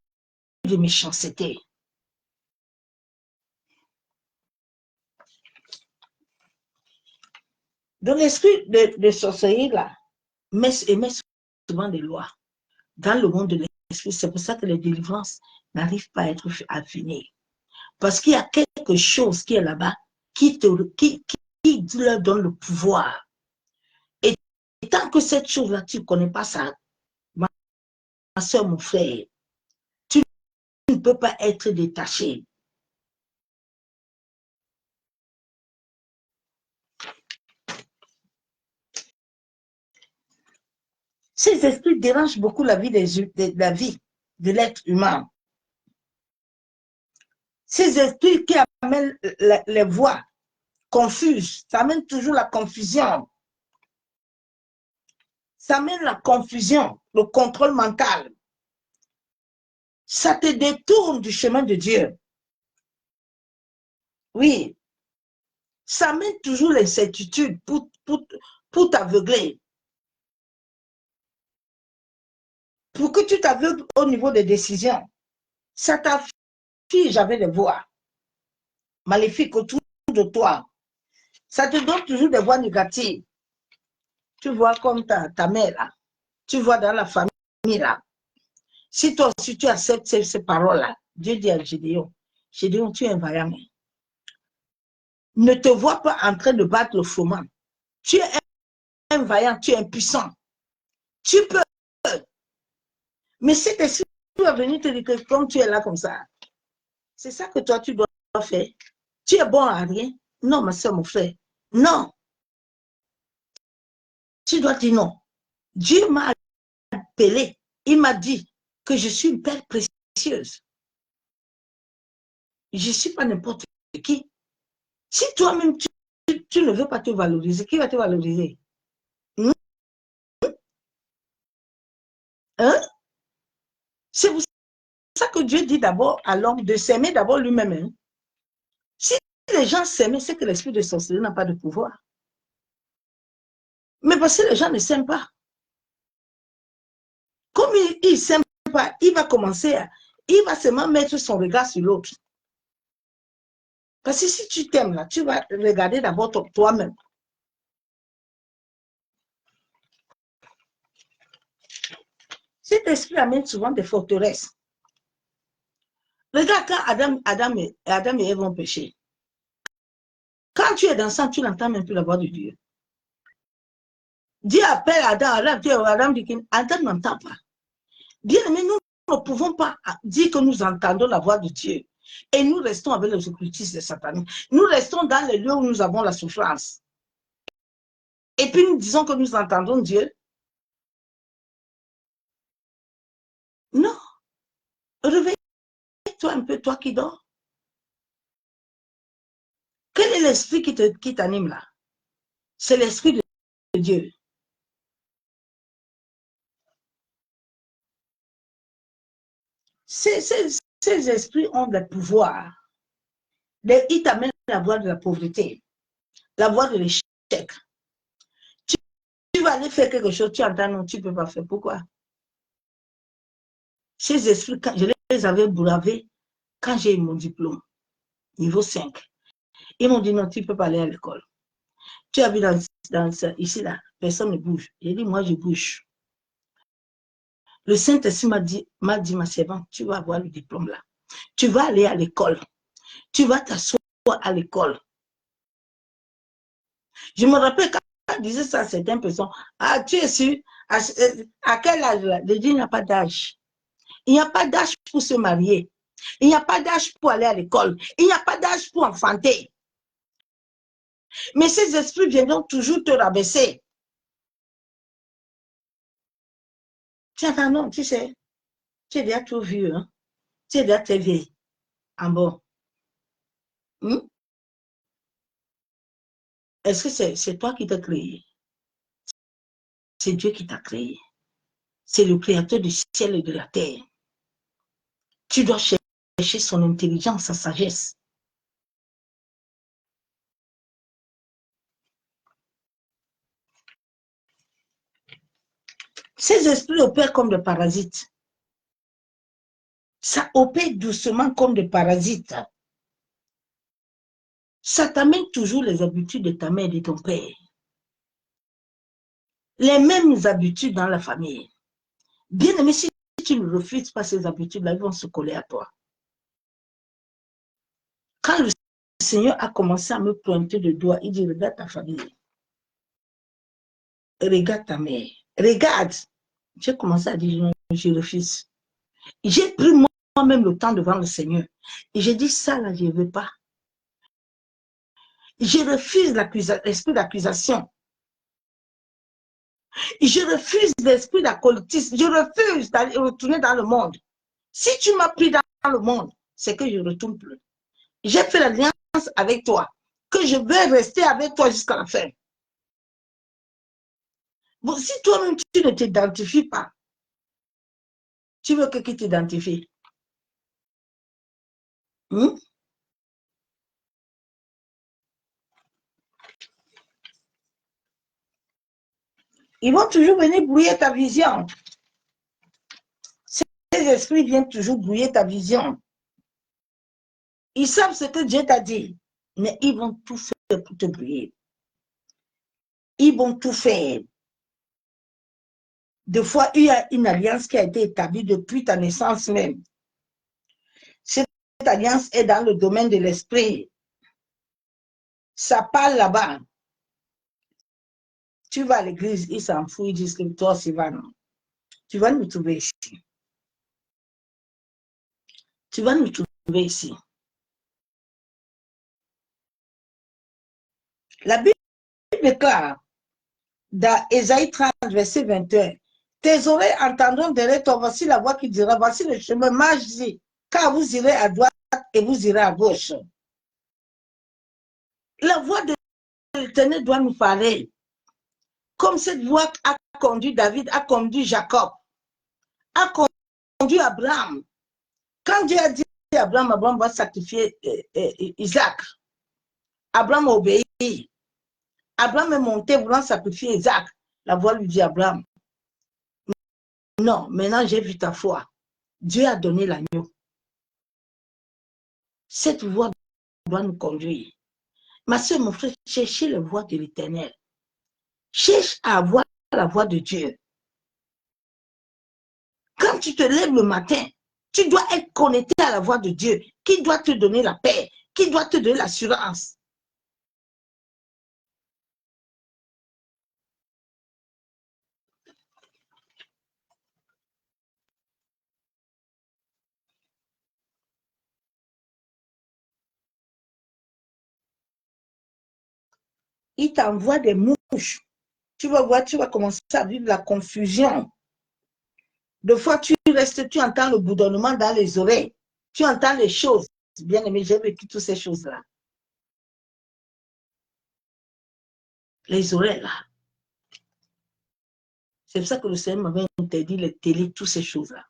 de méchanceté. Donc l'esprit de sorcellerie là, émet souvent des lois dans le monde de l'esprit. C'est pour ça que les délivrances n'arrivent pas à être affinées. Parce qu'il y a quelque chose qui est là-bas qui leur donne le pouvoir. Et tant que cette chose-là, tu ne connais pas ça, ma soeur, mon frère, tu ne peux pas être détaché. Ces esprits dérangent beaucoup la vie de l'être humain. Ces esprits qui amènent les voix confuses, ça amène toujours la confusion. Ça amène la confusion, le contrôle mental. Ça te détourne du chemin de Dieu. Oui. Ça amène toujours l'incertitude pour t'aveugler. Pour que tu t'aveugles au niveau des décisions. Ça t'affiche avec des voix maléfiques autour de toi. Ça te donne toujours des voix négatives. Tu vois comme ta mère là. Tu vois dans la famille là. Si toi aussi tu acceptes ces paroles-là, Dieu dit à Gédéon, Gédéon, tu es un vaillant. Ne te vois pas en train de battre le froment. Tu es un vaillant, tu es impuissant. Tu peux. Mais cet esprit va venir te dire que comme tu es là comme ça, c'est ça que toi tu dois faire. Tu es bon à rien. Non, ma soeur, mon frère. Non. Tu dois dire non. Dieu m'a appelé. Il m'a dit que je suis une perle précieuse. Je ne suis pas n'importe qui. Si toi-même, tu ne veux pas te valoriser, qui va te valoriser? Hein? C'est pour ça que Dieu dit d'abord à l'homme de s'aimer d'abord lui-même. Hein? Si les gens s'aimaient, c'est que l'esprit de sorcellerie n'a pas de pouvoir. Mais parce que les gens ne s'aiment pas. Comme il ne s'aime pas, il va commencer il va seulement mettre son regard sur l'autre. Parce que si tu t'aimes là, tu vas regarder d'abord toi-même. Cet esprit amène souvent des forteresses. Regarde quand Adam et Ève ont péché. Quand tu es dans ça, tu n'entends même plus la voix de Dieu. Dieu appelle Adam dit qu'Adam n'entend pas. Bien aimé, nous ne pouvons pas dire que nous entendons la voix de Dieu. Et nous restons avec les occultistes de Satan. Nous restons dans les lieux où nous avons la souffrance. Et puis nous disons que nous entendons Dieu. Non. Réveille-toi un peu, toi qui dors. Quel est l'esprit qui t'anime là? C'est l'esprit de Dieu. Ces esprits ont le pouvoir. Ils t'amènent la voie de la pauvreté, la voie de l'échec. Tu vas aller faire quelque chose, tu entends non, tu ne peux pas faire. Pourquoi? Ces esprits, je les avais bravés quand j'ai eu mon diplôme, niveau 5. Ils m'ont dit non, tu ne peux pas aller à l'école. Tu as vu ici, là, personne ne bouge. J'ai dit, moi, je bouge. Le Saint-Esprit m'a dit, ma servante, tu vas avoir le diplôme là. Tu vas aller à l'école. Tu vas t'asseoir à l'école. Je me rappelle quand je disais ça à certaines personnes, ah, tu es sûr, à quel âge là? Je dis, il n'y a pas d'âge. Il n'y a pas d'âge pour se marier. Il n'y a pas d'âge pour aller à l'école. Il n'y a pas d'âge pour enfanter. Mais ces esprits viendront toujours te rabaisser. Tiens, non, tu sais, tu es déjà trop vieux, hein? Tu es déjà très vieille. Ah bon? Est-ce que c'est toi qui t'as créé? C'est Dieu qui t'a créé. C'est le créateur du ciel et de la terre. Tu dois chercher son intelligence, sa sagesse. Ces esprits opèrent comme des parasites. Ça opère doucement comme des parasites. Ça t'amène toujours les habitudes de ta mère et de ton père. Les mêmes habitudes dans la famille. Bien aimé, si tu ne refuses pas ces habitudes-là, ils vont se coller à toi. Quand le Seigneur a commencé à me pointer le doigt, il dit, regarde ta famille. Regarde ta mère. Regarde. J'ai commencé à dire, non, je refuse. J'ai pris moi-même le temps devant le Seigneur. Et j'ai dit, ça là, je ne veux pas. Je refuse l'esprit d'accusation. Je refuse l'esprit d'alcoolisme. Je refuse d'aller retourner dans le monde. Si tu m'as pris dans le monde, c'est que je ne retourne plus. J'ai fait l'alliance avec toi, que je vais rester avec toi jusqu'à la fin. Bon, si toi-même tu ne t'identifies pas, tu veux que qui t'identifie? Ils vont toujours venir brouiller ta vision. Ces esprits viennent toujours brouiller ta vision. Ils savent ce que Dieu t'a dit, mais ils vont tout faire pour te brouiller. Ils vont tout faire. Des fois, il y a une alliance qui a été établie depuis ta naissance même. Cette alliance est dans le domaine de l'esprit. Ça parle là-bas. Tu vas à l'église, ils s'en foutent, ils disent que toi, Sylvain, tu vas nous trouver ici. Tu vas nous trouver ici. La Bible déclare dans Ésaïe 30, verset 21, tes oreilles entendront derrière toi, voici la voix qui dira, voici le chemin, marchez-y, car vous irez à droite et vous irez à gauche. La voix de l'Éternel doit nous parler. Comme cette voix a conduit David, a conduit Jacob, a conduit Abraham. Quand Dieu a dit à Abraham, Abraham va sacrifier Isaac, Abraham a obéi. Abraham est monté voulant sacrifier Isaac. La voix lui dit à Abraham, non, maintenant j'ai vu ta foi. Dieu a donné l'agneau. Cette voix doit nous conduire. Ma soeur, mon frère, cherchez la voix de l'Éternel. Cherche à avoir la voix de Dieu. Quand tu te lèves le matin, tu dois être connecté à la voix de Dieu, qui doit te donner la paix, qui doit te donner l'assurance. Il t'envoie des mouches. Tu vas voir, tu vas commencer à vivre la confusion. Deux fois, tu restes, tu entends le bourdonnement dans les oreilles. Tu entends les choses. Bien aimé, j'ai vécu toutes ces choses-là. Les oreilles, là. C'est pour ça que le Seigneur m'avait interdit les télés, toutes ces choses-là.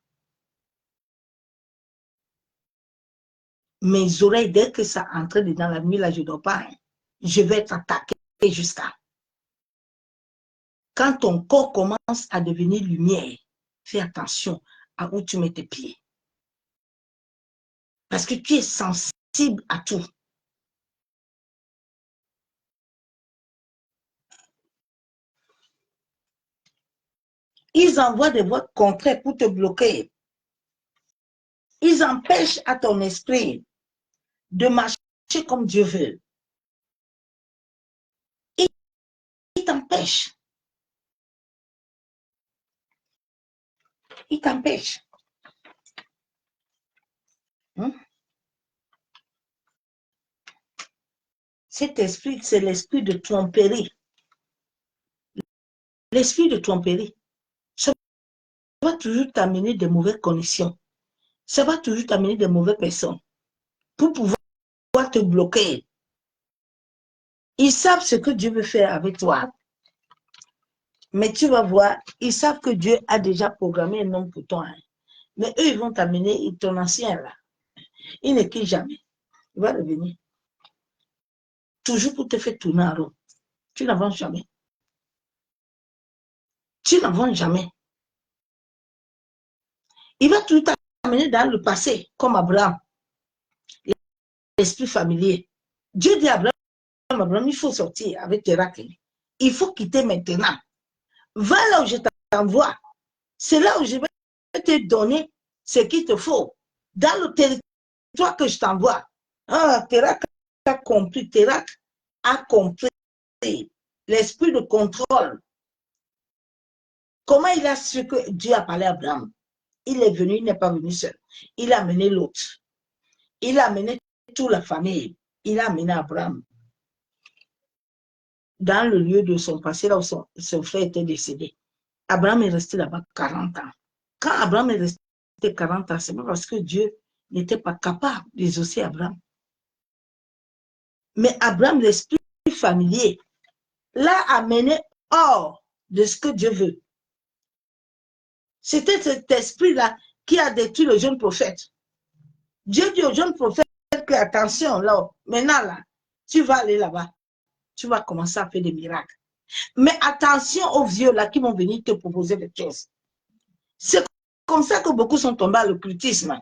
Mes oreilles, dès que ça entre dans la nuit, là, je ne dors pas. Hein. Je vais être attaqué jusqu'à. Quand ton corps commence à devenir lumière, fais attention à où tu mets tes pieds. Parce que tu es sensible à tout. Ils envoient des voix contraires pour te bloquer. Ils empêchent à ton esprit de marcher comme Dieu veut. Ils t'empêchent. Ils t'empêchent. Cet esprit, c'est l'esprit de tromperie. L'esprit de tromperie. Ça va toujours t'amener des mauvaises connexions. Ça va toujours t'amener des mauvaises personnes pour pouvoir te bloquer. Ils savent ce que Dieu veut faire avec toi. Mais tu vas voir, ils savent que Dieu a déjà programmé un homme pour toi. Hein. Mais eux, ils vont t'amener ton ancien là. Il ne quitte jamais. Il va revenir. Toujours pour te faire tourner en rond. Tu n'avances jamais. Tu n'avances jamais. Il va tout t'amener dans le passé, comme Abraham. L'esprit familier. Dieu dit à Abraham, il faut sortir avec tes racles. Il faut quitter maintenant. Va là où je t'envoie. C'est là où je vais te donner ce qu'il te faut. Dans le territoire que je t'envoie. Ah, Terak a compris. Terak a compris l'esprit de contrôle. Comment il a su que Dieu a parlé à Abraham? Il est venu, il n'est pas venu seul. Il a amené l'autre. Il a amené toute la famille. Il a amené Abraham dans le lieu de son passé, là où son frère était décédé. Abraham est resté là-bas 40 ans. Quand Abraham est resté 40 ans, c'est pas parce que Dieu n'était pas capable d'exaucer Abraham. Mais Abraham, l'esprit familier, l'a amené hors de ce que Dieu veut. C'était cet esprit-là qui a détruit le jeune prophète. Dieu dit au jeune prophète que, attention, là, maintenant, là, tu vas aller là-bas. Tu vas commencer à faire des miracles. Mais attention aux vieux là qui vont venir te proposer des choses. C'est comme ça que beaucoup sont tombés à l'occultisme.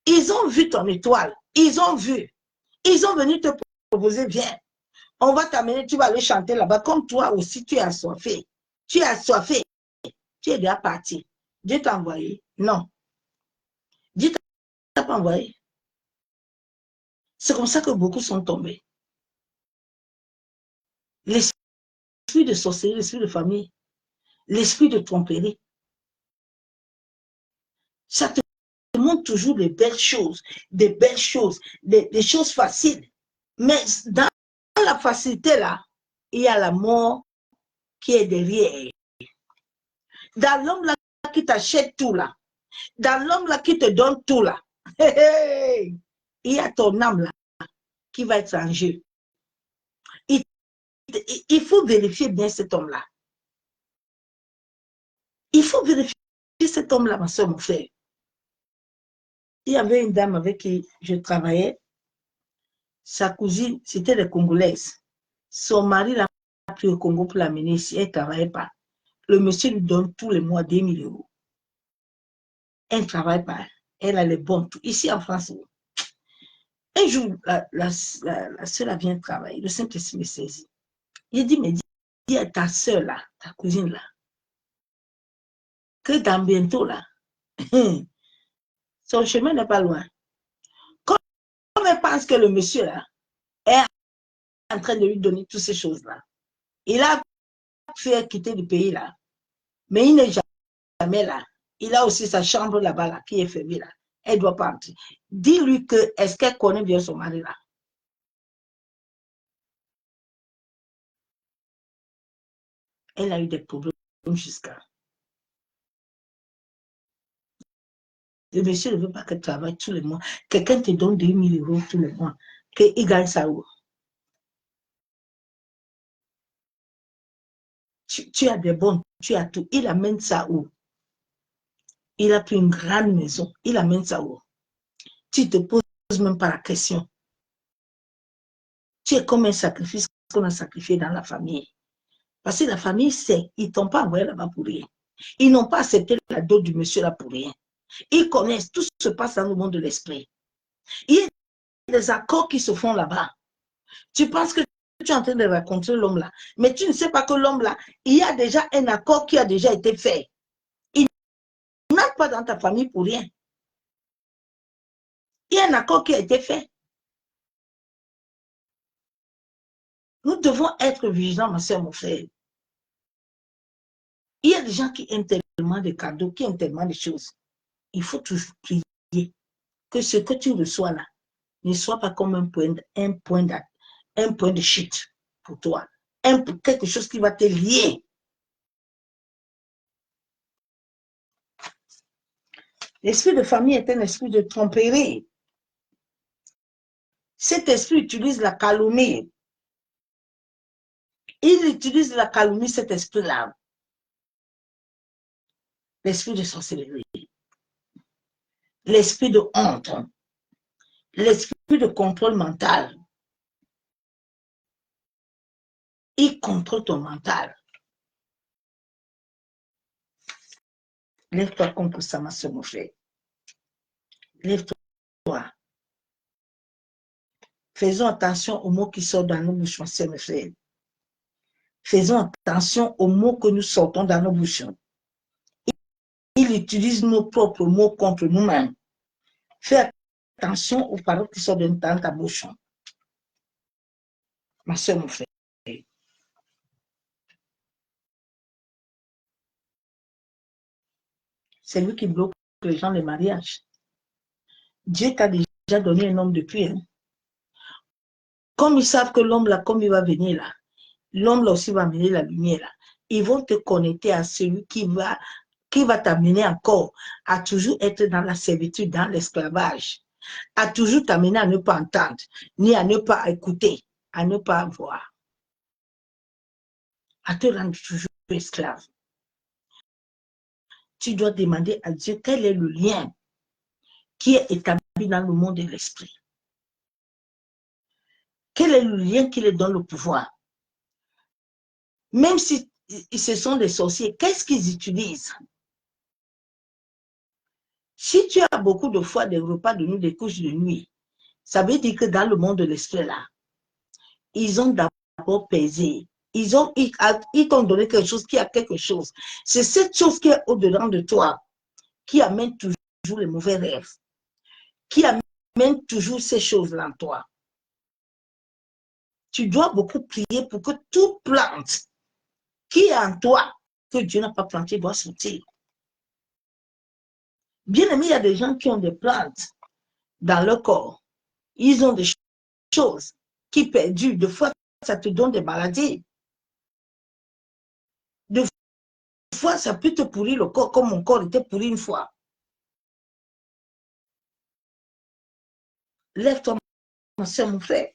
Ils ont vu ton étoile. Ils ont vu. Ils ont venu te proposer, viens. On va t'amener, tu vas aller chanter là-bas. Comme toi aussi, tu es assoiffé. Tu es assoiffé. Tu es déjà parti. Dieu t'a envoyé. Non. Dieu t'a pas envoyé. C'est comme ça que beaucoup sont tombés. L'esprit de sorcellerie, l'esprit de famille, l'esprit de tromperie. Ça te montre toujours des belles choses, des choses faciles. Mais dans la facilité là, il y a la mort qui est derrière. Dans l'homme là qui t'achète tout là, dans l'homme là qui te donne tout là, il y a ton âme là qui va être en jeu. Il faut vérifier bien cet homme-là. Il faut vérifier cet homme-là, ma soeur, mon frère. Il y avait une dame avec qui je travaillais. Sa cousine, c'était des Congolaises. Son mari l'a pris au Congo pour l'amener ici. Elle ne travaillait pas. Le monsieur lui donne tous les mois 2 000 euros. Elle ne travaille pas. Elle a les bons tout. Ici en France. Un jour, la soeur vient travailler. Le Saint-Esprit me saisit. Il dit, mais dis à ta soeur là, ta cousine là, que dans bientôt là, son chemin n'est pas loin. Comme elle pense que le monsieur là est en train de lui donner toutes ces choses-là, il a fait quitter le pays là, mais il n'est jamais là. Il a aussi sa chambre là-bas là, qui est fermée là. Elle ne doit pas entrer. Dis-lui que, est-ce qu'elle connaît bien son mari là? Elle a eu des problèmes jusqu'à. Le monsieur ne veut pas qu'elle travaille tous les mois. Quelqu'un te donne 2 000 euros tous les mois. Qu'il gagne ça où? Tu as des bons, tu as tout. Il amène ça où? Il a pris une grande maison. Il amène ça où? Tu ne te poses même pas la question. Tu es comme un sacrifice qu'on a sacrifié dans la famille. Parce que la famille sait, ils ne t'ont pas envoyé là-bas pour rien. Ils n'ont pas accepté la dot du monsieur là pour rien. Ils connaissent, tout se passe dans le monde de l'esprit. Il y a des accords qui se font là-bas. Tu penses que tu es en train de rencontrer l'homme là, mais tu ne sais pas que l'homme là, il y a déjà un accord qui a déjà été fait. Il n'entre pas dans ta famille pour rien. Il y a un accord qui a été fait. Nous devons être vigilants, ma soeur, mon frère. Il y a des gens qui aiment tellement de cadeaux, qui aiment tellement de choses. Il faut toujours prier que ce que tu reçois là ne soit pas comme un point de chute pour toi. Quelque chose qui va te lier. L'esprit de famille est un esprit de tromperie. Cet esprit utilise la calomnie. Il utilise la calomnie, cet esprit-là. L'esprit de sorcellerie. L'esprit de honte. L'esprit de contrôle mental. Il contrôle ton mental. Lève-toi contre ça, ma soeur, mon frère. Lève-toi. Faisons attention aux mots qui sortent dans nos bouches, ma soeur, mes frères. Faisons attention aux mots que nous sortons dans nos bouches. Il utilise nos propres mots contre nous-mêmes. Fais attention aux paroles qui sortent dans ta bouche. Ma soeur, mon frère. C'est lui qui bloque les gens les mariages. Dieu t'a déjà donné un homme depuis. Hein. Comme ils savent que l'homme là, comme il va venir là, l'homme là aussi va amener la lumière là. Ils vont te connecter à celui qui va t'amener encore à toujours être dans la servitude, dans l'esclavage, à toujours t'amener à ne pas entendre, ni à ne pas écouter, à ne pas voir, à te rendre toujours esclave. Tu dois demander à Dieu quel est le lien qui est établi dans le monde de l'esprit. Quel est le lien qui les donne le pouvoir? Même si ce sont des sorciers, qu'est-ce qu'ils utilisent? Si tu as beaucoup de fois des repas de nuit, des couches de nuit, ça veut dire que dans le monde de l'esprit là, ils ont d'abord pesé. Ils t'ont donné quelque chose qui a quelque chose. C'est cette chose qui est au-dedans de toi qui amène toujours les mauvais rêves, qui amène toujours ces choses-là en toi. Tu dois beaucoup prier pour que toute plante qui est en toi, que Dieu n'a pas planté, doit sortir. Bien aimé, il y a des gens qui ont des plantes dans leur corps. Ils ont des choses qui perdurent. De fois, ça te donne des maladies. Deux fois, ça peut te pourrir le corps comme mon corps était pourri une fois. Lève-toi, ma soeur, mon frère.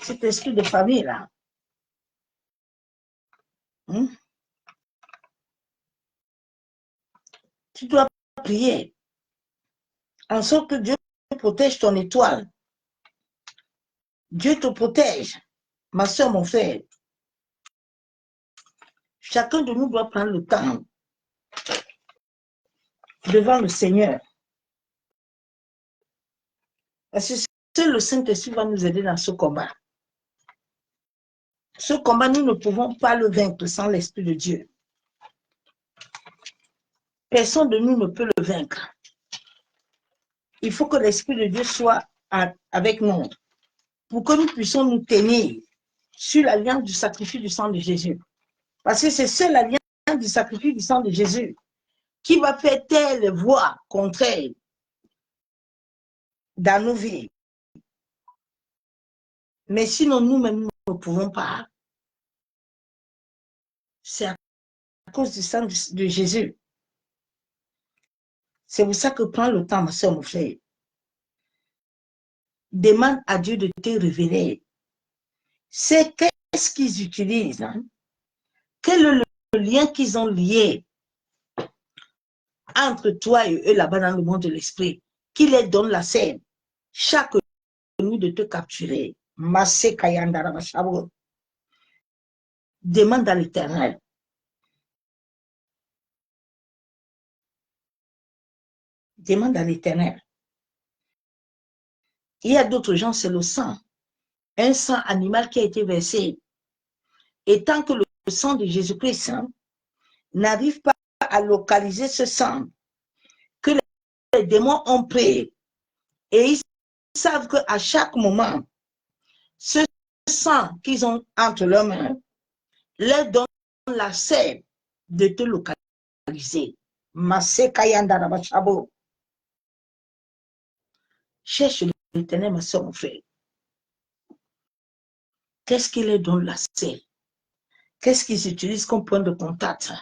Cet esprit de famille là. Tu dois prier en sorte que Dieu protège ton étoile. Dieu te protège, ma soeur, mon frère. Chacun de nous doit prendre le temps devant le Seigneur. Parce que seul le Saint-Esprit va nous aider dans ce combat. Ce combat, nous ne pouvons pas le vaincre sans l'Esprit de Dieu. Personne de nous ne peut le vaincre. Il faut que l'Esprit de Dieu soit avec nous pour que nous puissions nous tenir sur l'alliance du sacrifice du sang de Jésus. Parce que c'est seule l'alliance du sacrifice du sang de Jésus qui va faire taire les voix contraires dans nos vies. Mais sinon, nous-mêmes, nous ne pouvons pas. C'est à cause du sang de Jésus. C'est pour ça que prends le temps, ma soeur, mon frère. Demande à Dieu de te révéler. C'est qu'est-ce qu'ils utilisent. Quel est le lien qu'ils ont lié entre toi et eux là-bas dans le monde de l'esprit, qui les donne la scène, chaque nuit de te capturer. Demande à l'Éternel. Demande à l'Éternel. Il y a d'autres gens, c'est le sang. Un sang animal qui a été versé. Et tant que le sang de Jésus-Christ n'arrive pas à localiser ce sang, que les démons ont pris, et ils savent qu'à chaque moment, ce sang qu'ils ont entre leurs mains leur donne l'accès de te localiser. Cherche l'Éternel, ma soeur, mon frère. Qu'est-ce qui leur donne l'accès? Qu'est-ce qu'ils utilisent comme point de contact?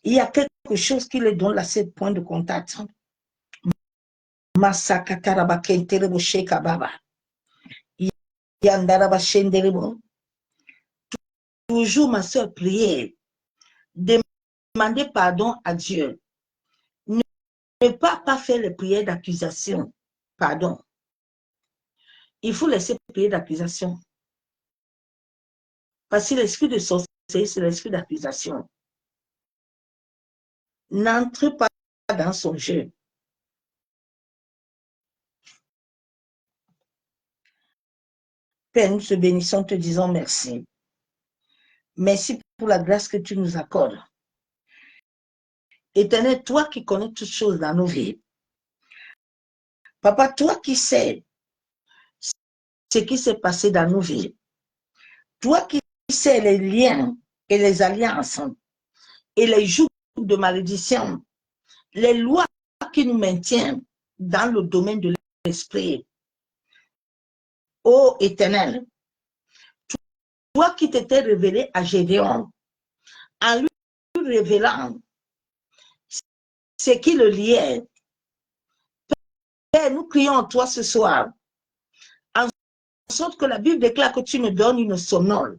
Il y a quelque chose qui leur donne l'accès de point de contact. Toujours, ma soeur, priez. Demandez pardon à Dieu. Ne pas faire les prières d'accusation. Pardon. Il faut laisser prier d'accusation. Parce que l'esprit de sorcellerie, c'est l'esprit d'accusation. N'entre pas dans son jeu. Père, nous te bénissons, te disons merci. Merci pour la grâce que tu nous accordes. Éternel, toi qui connais toutes choses dans nos vies. Papa, toi qui sais ce qui s'est passé dans nos vies. Toi qui sais les liens et les alliances et les jours de malédiction, les lois qui nous maintiennent dans le domaine de l'esprit. Ô Éternel, toi qui t'étais révélé à Gédéon, en lui révélant ce qui le liait. Père, nous crions en toi ce soir, en sorte que la Bible déclare que tu me donnes une somnole.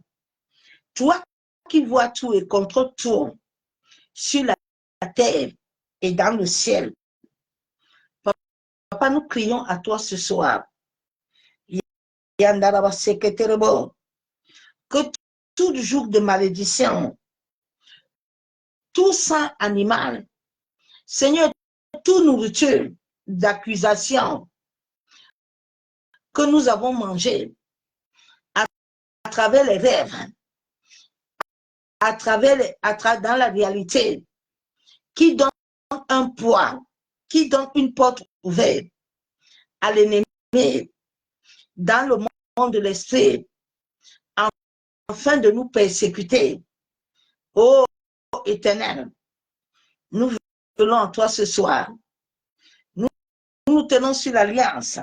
Toi qui vois tout et contrôle tout sur la terre et dans le ciel. Papa, nous crions à toi ce soir. Que tout jour de malédiction, tout sang animal, Seigneur, toute nourriture d'accusation que nous avons mangé à travers les rêves, dans la réalité, qui donne un poids, qui donne une porte ouverte à l'ennemi dans le monde de l'esprit, afin de nous persécuter. Ô Éternel, nous venons en toi ce soir. Nous tenons sur l'alliance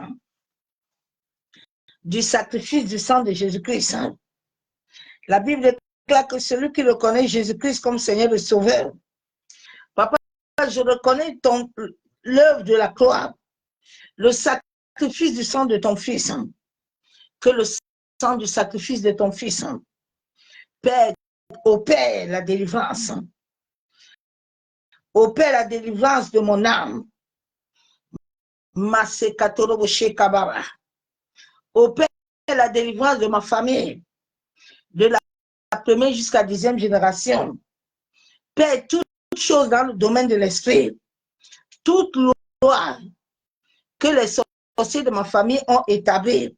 du sacrifice du sang de Jésus-Christ. La Bible déclare que celui qui reconnaît Jésus-Christ comme Seigneur et Sauveur, Papa, je reconnais l'œuvre de la croix, le sacrifice du sang de ton Fils, que le sang du sacrifice de ton Fils, Père, opère la délivrance, opère la délivrance de mon âme, opère la délivrance de ma famille, de la première jusqu'à 10e génération. Père, toutes choses dans le domaine de l'esprit, toute loi que les sorciers de ma famille ont établie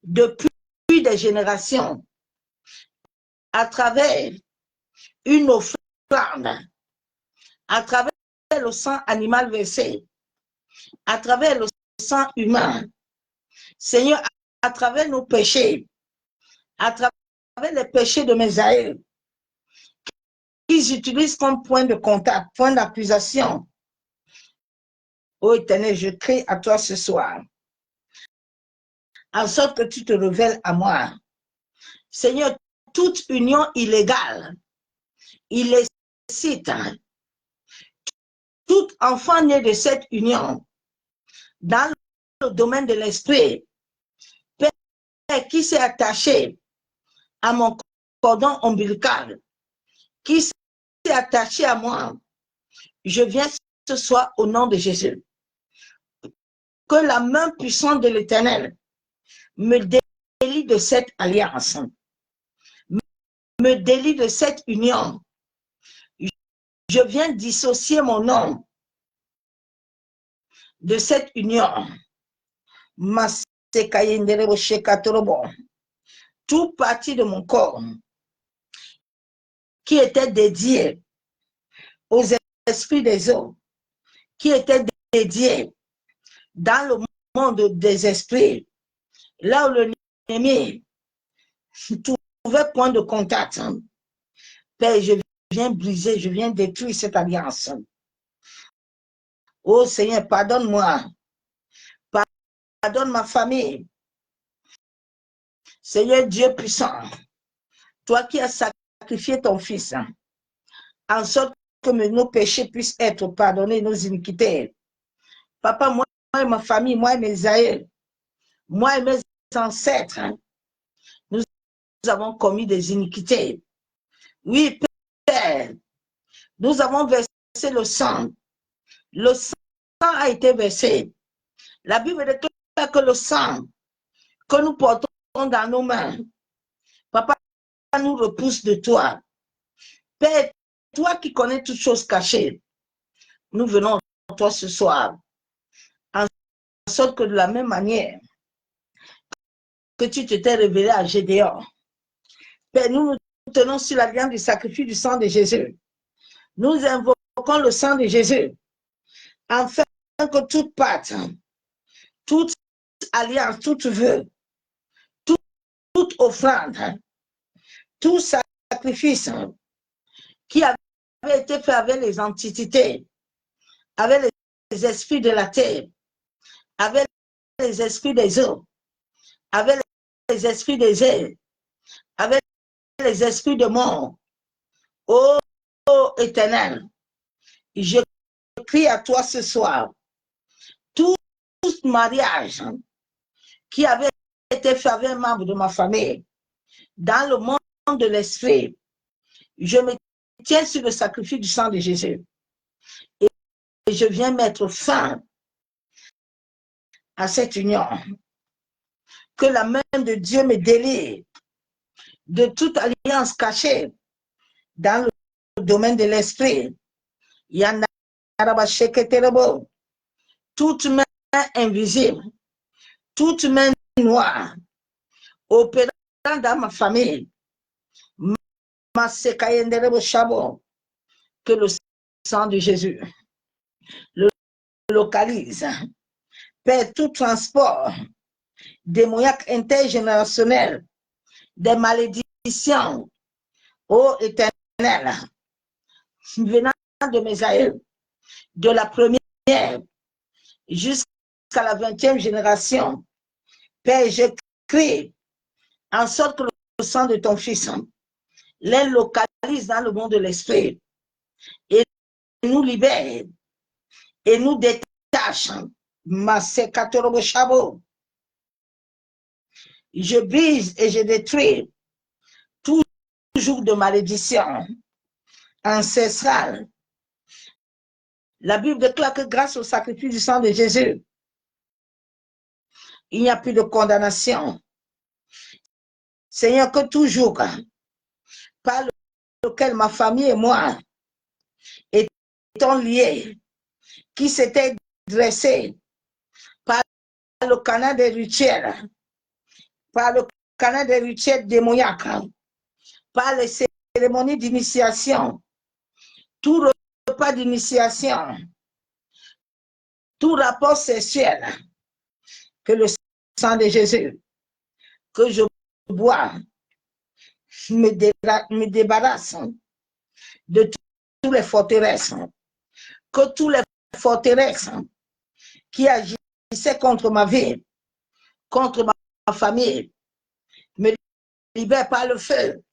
depuis des générations, à travers une offrande, à travers le sang animal versé, à travers le sang humain, Seigneur, à travers nos péchés, à travers les péchés de mes aïeux, qu'ils utilisent comme point de contact, point d'accusation. Ô Éternel, je crie à toi ce soir, en sorte que tu te révèles à moi. Seigneur, toute union illégale, illicite, tout enfant né de cette union, dans le domaine de l'esprit, Père, qui s'est attaché à mon cordon ombilical, qui s'est attaché à moi, je viens ce soir au nom de Jésus. Que la main puissante de l'Éternel me délie de cette alliance, me délie de cette union. Je viens dissocier mon nom de cette union. Tout partie de mon corps qui était dédié aux esprits des hommes, qui était dédié dans le monde des esprits, là où l'ennemi trouvait point de contact. Père, je viens briser, je viens détruire cette alliance. Oh Seigneur, pardonne-moi. Pardonne ma famille. Seigneur Dieu puissant, toi qui as sacrifié ton Fils, en sorte que nos péchés puissent être pardonnés, nos iniquités. Papa, moi et ma famille, moi et mes aïeux, moi et mes ancêtres, nous avons commis des iniquités. Oui, Père, nous avons versé le sang. Le sang a été versé. La Bible déclare que le sang que nous portons dans nos mains, Papa, nous repousse de toi. Père, toi qui connais toutes choses cachées, nous venons à toi ce soir, en sorte que de la même manière que tu t'étais révélé à Gédéon, Père, nous nous tenons sur la viande du sacrifice du sang de Jésus. Nous invoquons le sang de Jésus, afin que toute pacte, toute alliance, toute vœu, toute offrande, tout sacrifice qui avait été fait avec les antiquités, avec les esprits de la terre, avec les esprits des eaux, avec les esprits des airs, avec les esprits de mort. Ô Éternel, je crie à toi ce soir, tout mariage qui avait été fait avec un membre de ma famille, dans le monde de l'esprit, je me tiens sur le sacrifice du sang de Jésus. Et je viens mettre fin à cette union. Que la main de Dieu me délie de toute alliance cachée dans le domaine de l'esprit. Toute main invisible, toute main noire, opérant dans ma famille, que le sang de Jésus le localise. Père, tout transport démoniaque intergénérationnel, des malédictions, ô Éternel, venant de mes aïeux, de la première jusqu'à la 20e génération. Père, je crée en sorte que le sang de ton Fils les localise dans le monde de l'esprit et nous libère et nous détache. Je brise et je détruis tout joug de malédiction ancestrale. La Bible déclare que grâce au sacrifice du sang de Jésus, il n'y a plus de condamnation. Seigneur, que tout joug par lequel ma famille et moi étant liés, qui s'était dressé par le canal des rituels, par le canal des rituels démoniaques, par les cérémonies d'initiation, tout repas d'initiation, tout rapport sexuel, que le sang de Jésus, que je bois, me débarrasse de toutes les forteresses, que toutes les forteresses qui agissaient contre ma vie, contre ma famille, me libèrent par le feu.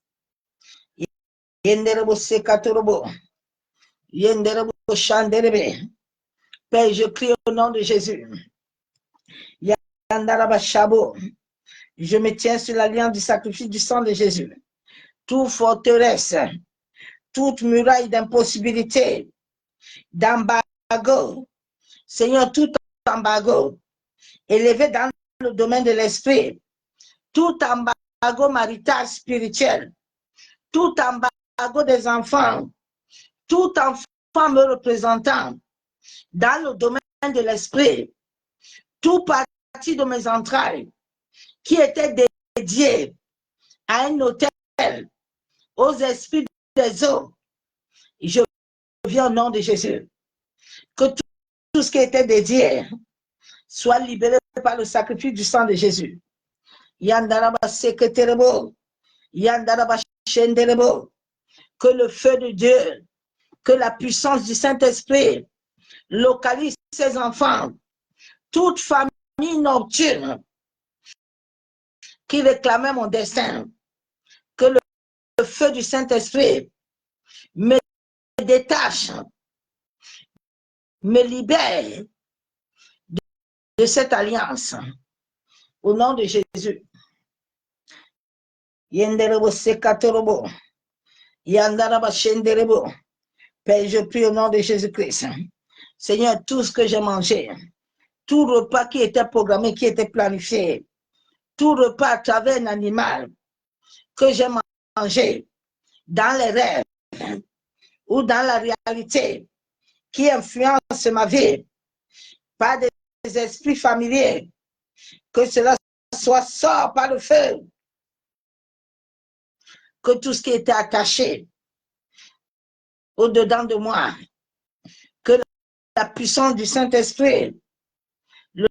Père, je crie au nom de Jésus. Je me tiens sur l'alliance du sacrifice du sang de Jésus. Toute forteresse, toute muraille d'impossibilité, d'embargo, Seigneur, tout embargo élevé dans le domaine de l'esprit, tout embargo marital, spirituel, tout embargo des enfants, tout enfant me représentant dans le domaine de l'esprit, tout parti de mes entrailles qui était dédié à un hôtel aux esprits des eaux, je viens au nom de Jésus. Que tout ce qui était dédié soit libéré par le sacrifice du sang de Jésus. Yandaraba seketerebo, yandaraba shenderebo. Que le feu de Dieu, que la puissance du Saint-Esprit localise ses enfants, toute famille nocturne qui réclamait mon destin. Que le feu du Saint-Esprit me détache, me libère de cette alliance. Au nom de Jésus. Yenderebo sekatorobo. Yandaraba shenderebo. Père, je prie au nom de Jésus-Christ. Seigneur, tout ce que j'ai mangé, tout repas qui était programmé, qui était planifié, tout repas à travers un animal que j'ai mangé dans les rêves ou dans la réalité qui influence ma vie par des esprits familiers, que cela soit sort par le feu, que tout ce qui était attaché au-dedans de moi, que la puissance du Saint-Esprit le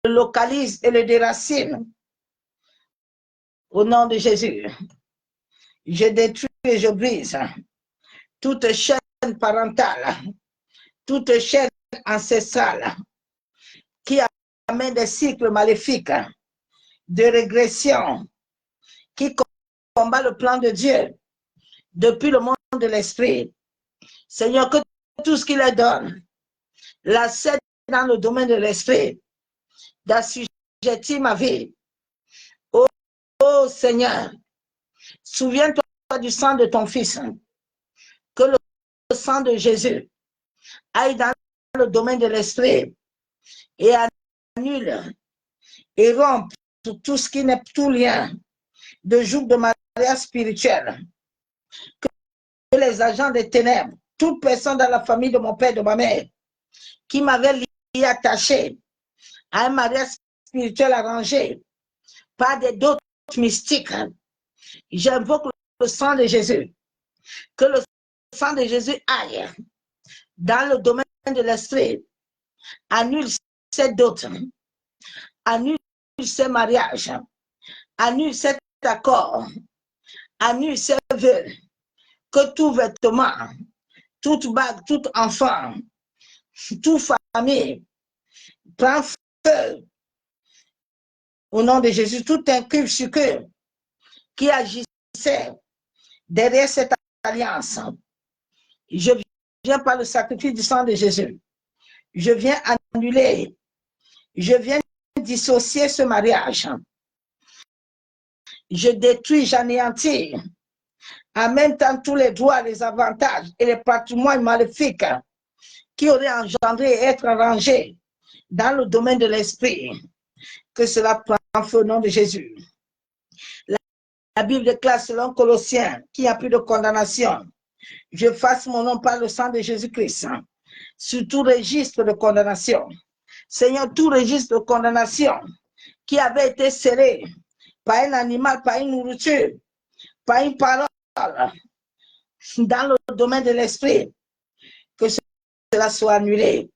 localise et le déracine. Au nom de Jésus, je détruis et je brise toute chaîne parentale, toute chaîne ancestrale qui amène des cycles maléfiques de régression, qui combat le plan de Dieu depuis le monde de l'esprit. Seigneur, que tout ce qu'il leur donne, la cède dans le domaine de l'esprit, d'assujettir ma vie. Oh Seigneur, souviens-toi du sang de ton Fils, que le sang de Jésus aille dans le domaine de l'esprit et annule et rompt tout ce qui n'est tout lien de joug de mariage spirituel. Que les agents des ténèbres, toute personne dans la famille de mon père, de ma mère, qui m'avait lié, attaché à un mariage spirituel arrangé par des doutes mystiques, j'invoque le sang de Jésus. Que le sang de Jésus aille dans le domaine de l'esprit, annule ces doutes, annule ces mariages, annule cet accord, annule ces vœux, que tout vêtement, toute bague, tout enfant, toute famille prend feu Au nom de Jésus, tout incube sur eux qui agissait derrière cette alliance. Je viens par le sacrifice du sang de Jésus. Je viens annuler. Je viens dissocier ce mariage. Je détruis, j'anéantis en même temps tous les droits, les avantages et les patrimoines maléfiques qui auraient engendré et être arrangés dans le domaine de l'esprit. Que cela prend feu au nom de Jésus. La Bible déclare selon Colossiens qu'il n'y a plus de condamnation. Je fasse mon nom par le sang de Jésus-Christ sur tout registre de condamnation. Seigneur, tout registre de condamnation qui avait été scellé par un animal, par une nourriture, par une parole, dans le domaine de l'esprit, que cela soit annulé,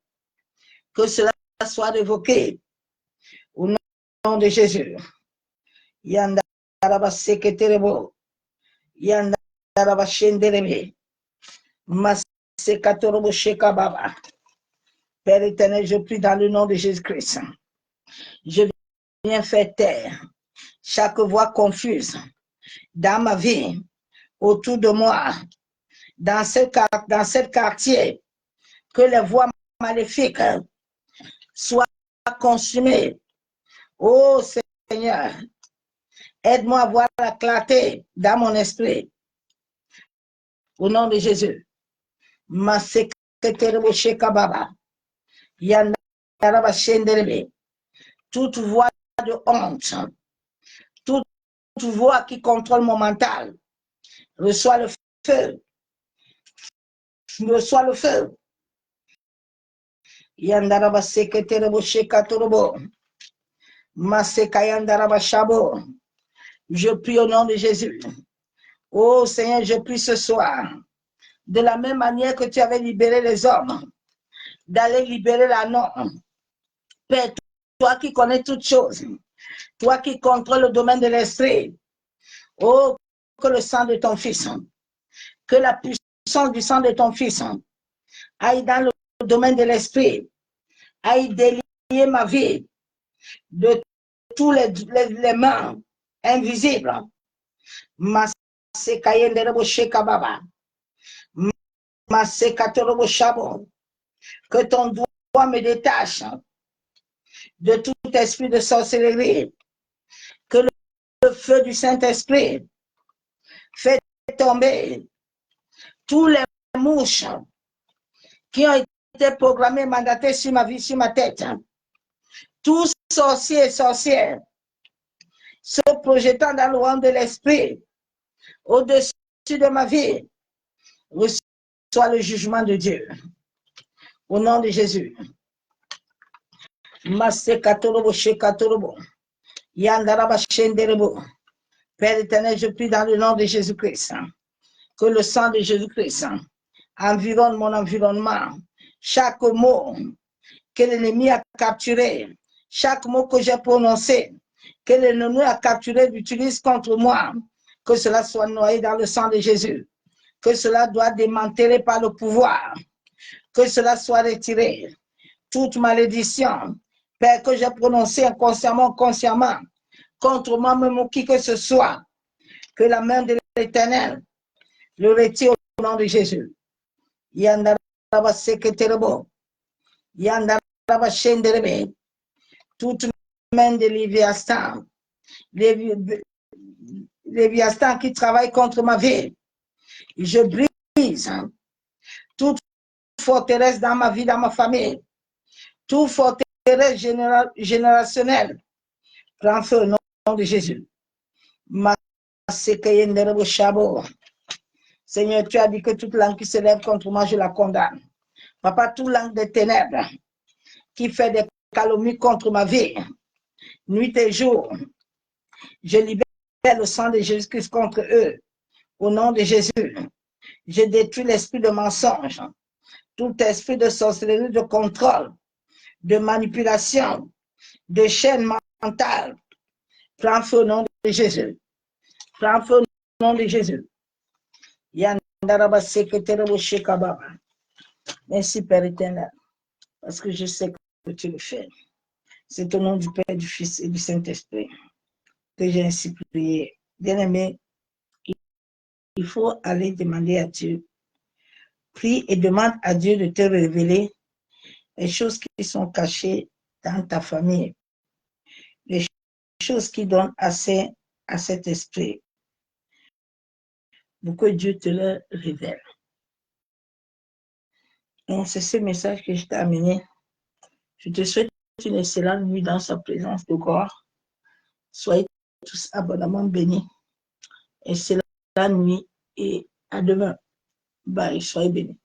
que cela soit révoqué, au nom de Jésus. Yandaraba seketerebo, yandaraba shenderebe, masekatorobo shekababa. Père éternel, je prie dans le nom de Jésus-Christ. Je viens faire taire chaque voix confuse dans ma vie, autour de moi, dans ce quartier, que les voix maléfiques soient consumées. Oh Seigneur, aide-moi à voir la clarté dans mon esprit. Au nom de Jésus. Toute voix de honte, toute voix qui contrôle mon mental, reçois le feu. Reçois le feu. Yandaraba seketerebo shekatorobo. Masekayandaraba shabo. Je prie au nom de Jésus. Oh Seigneur, je prie ce soir, de la même manière que tu avais libéré les hommes, d'aller libérer la norme. Père, toi qui connais toutes choses, toi qui contrôles le domaine de l'esprit, oh, que le sang de ton Fils, que la puissance du sang de ton Fils aille dans le domaine de l'esprit, aille délier ma vie de tous les mains invisibles. Que ton doigt me détache de tout esprit de sorcellerie. Que le feu du Saint-Esprit fait tomber tous les mouches qui ont été programmées, mandatées sur ma vie, sur ma tête. Tous sorciers et sorcières se projetant dans le royaume de l'esprit, au-dessus de ma vie, reçois le jugement de Dieu. Au nom de Jésus. Père éternel, je prie dans le nom de Jésus-Christ que le sang de Jésus-Christ environne mon environnement. Chaque mot que l'ennemi a capturé, chaque mot que j'ai prononcé, que l'ennemi a capturé, utilise contre moi, que cela soit noyé dans le sang de Jésus, que cela doit démanteler par le pouvoir, que cela soit retiré. Toute malédiction, Père, que j'ai prononcée inconsciemment, consciemment, contre moi-même ou qui que ce soit, que la main de l'Éternel le retire au nom de Jésus. Yandaraba seketerebo, yandaraba shenderebe, toute main de Léviathan qui travaille contre ma vie, je brise toute forteresse dans ma vie, dans ma famille, toute forteresse générationnelle, prends feu au nom de Jésus. Seigneur, tu as dit que toute langue qui se lève contre moi, je la condamne. Papa, toute langue des ténèbres qui fait des calomnies contre ma vie, nuit et jour, je libère le sang de Jésus-Christ contre eux. Au nom de Jésus, je détruis l'esprit de mensonge, tout esprit de sorcellerie, de contrôle, de manipulation, de chaîne mentale. Prends feu au nom de Jésus. Prends feu au nom de Jésus. Merci Père éternel, parce que je sais que tu le fais. C'est au nom du Père, du Fils et du Saint-Esprit que j'ai ainsi prié. Bien-aimé, il faut aller demander à Dieu. Prie et demande à Dieu de te révéler les choses qui sont cachées dans ta famille, les choses qui donnent accès à cet esprit, pour que Dieu te le révèle. Donc, c'est ce message que je t'ai amené. Je te souhaite une excellente nuit dans sa présence de gloire. Soyez tous abondamment bénis. Excellente nuit et à demain. Bye, soyez bénis.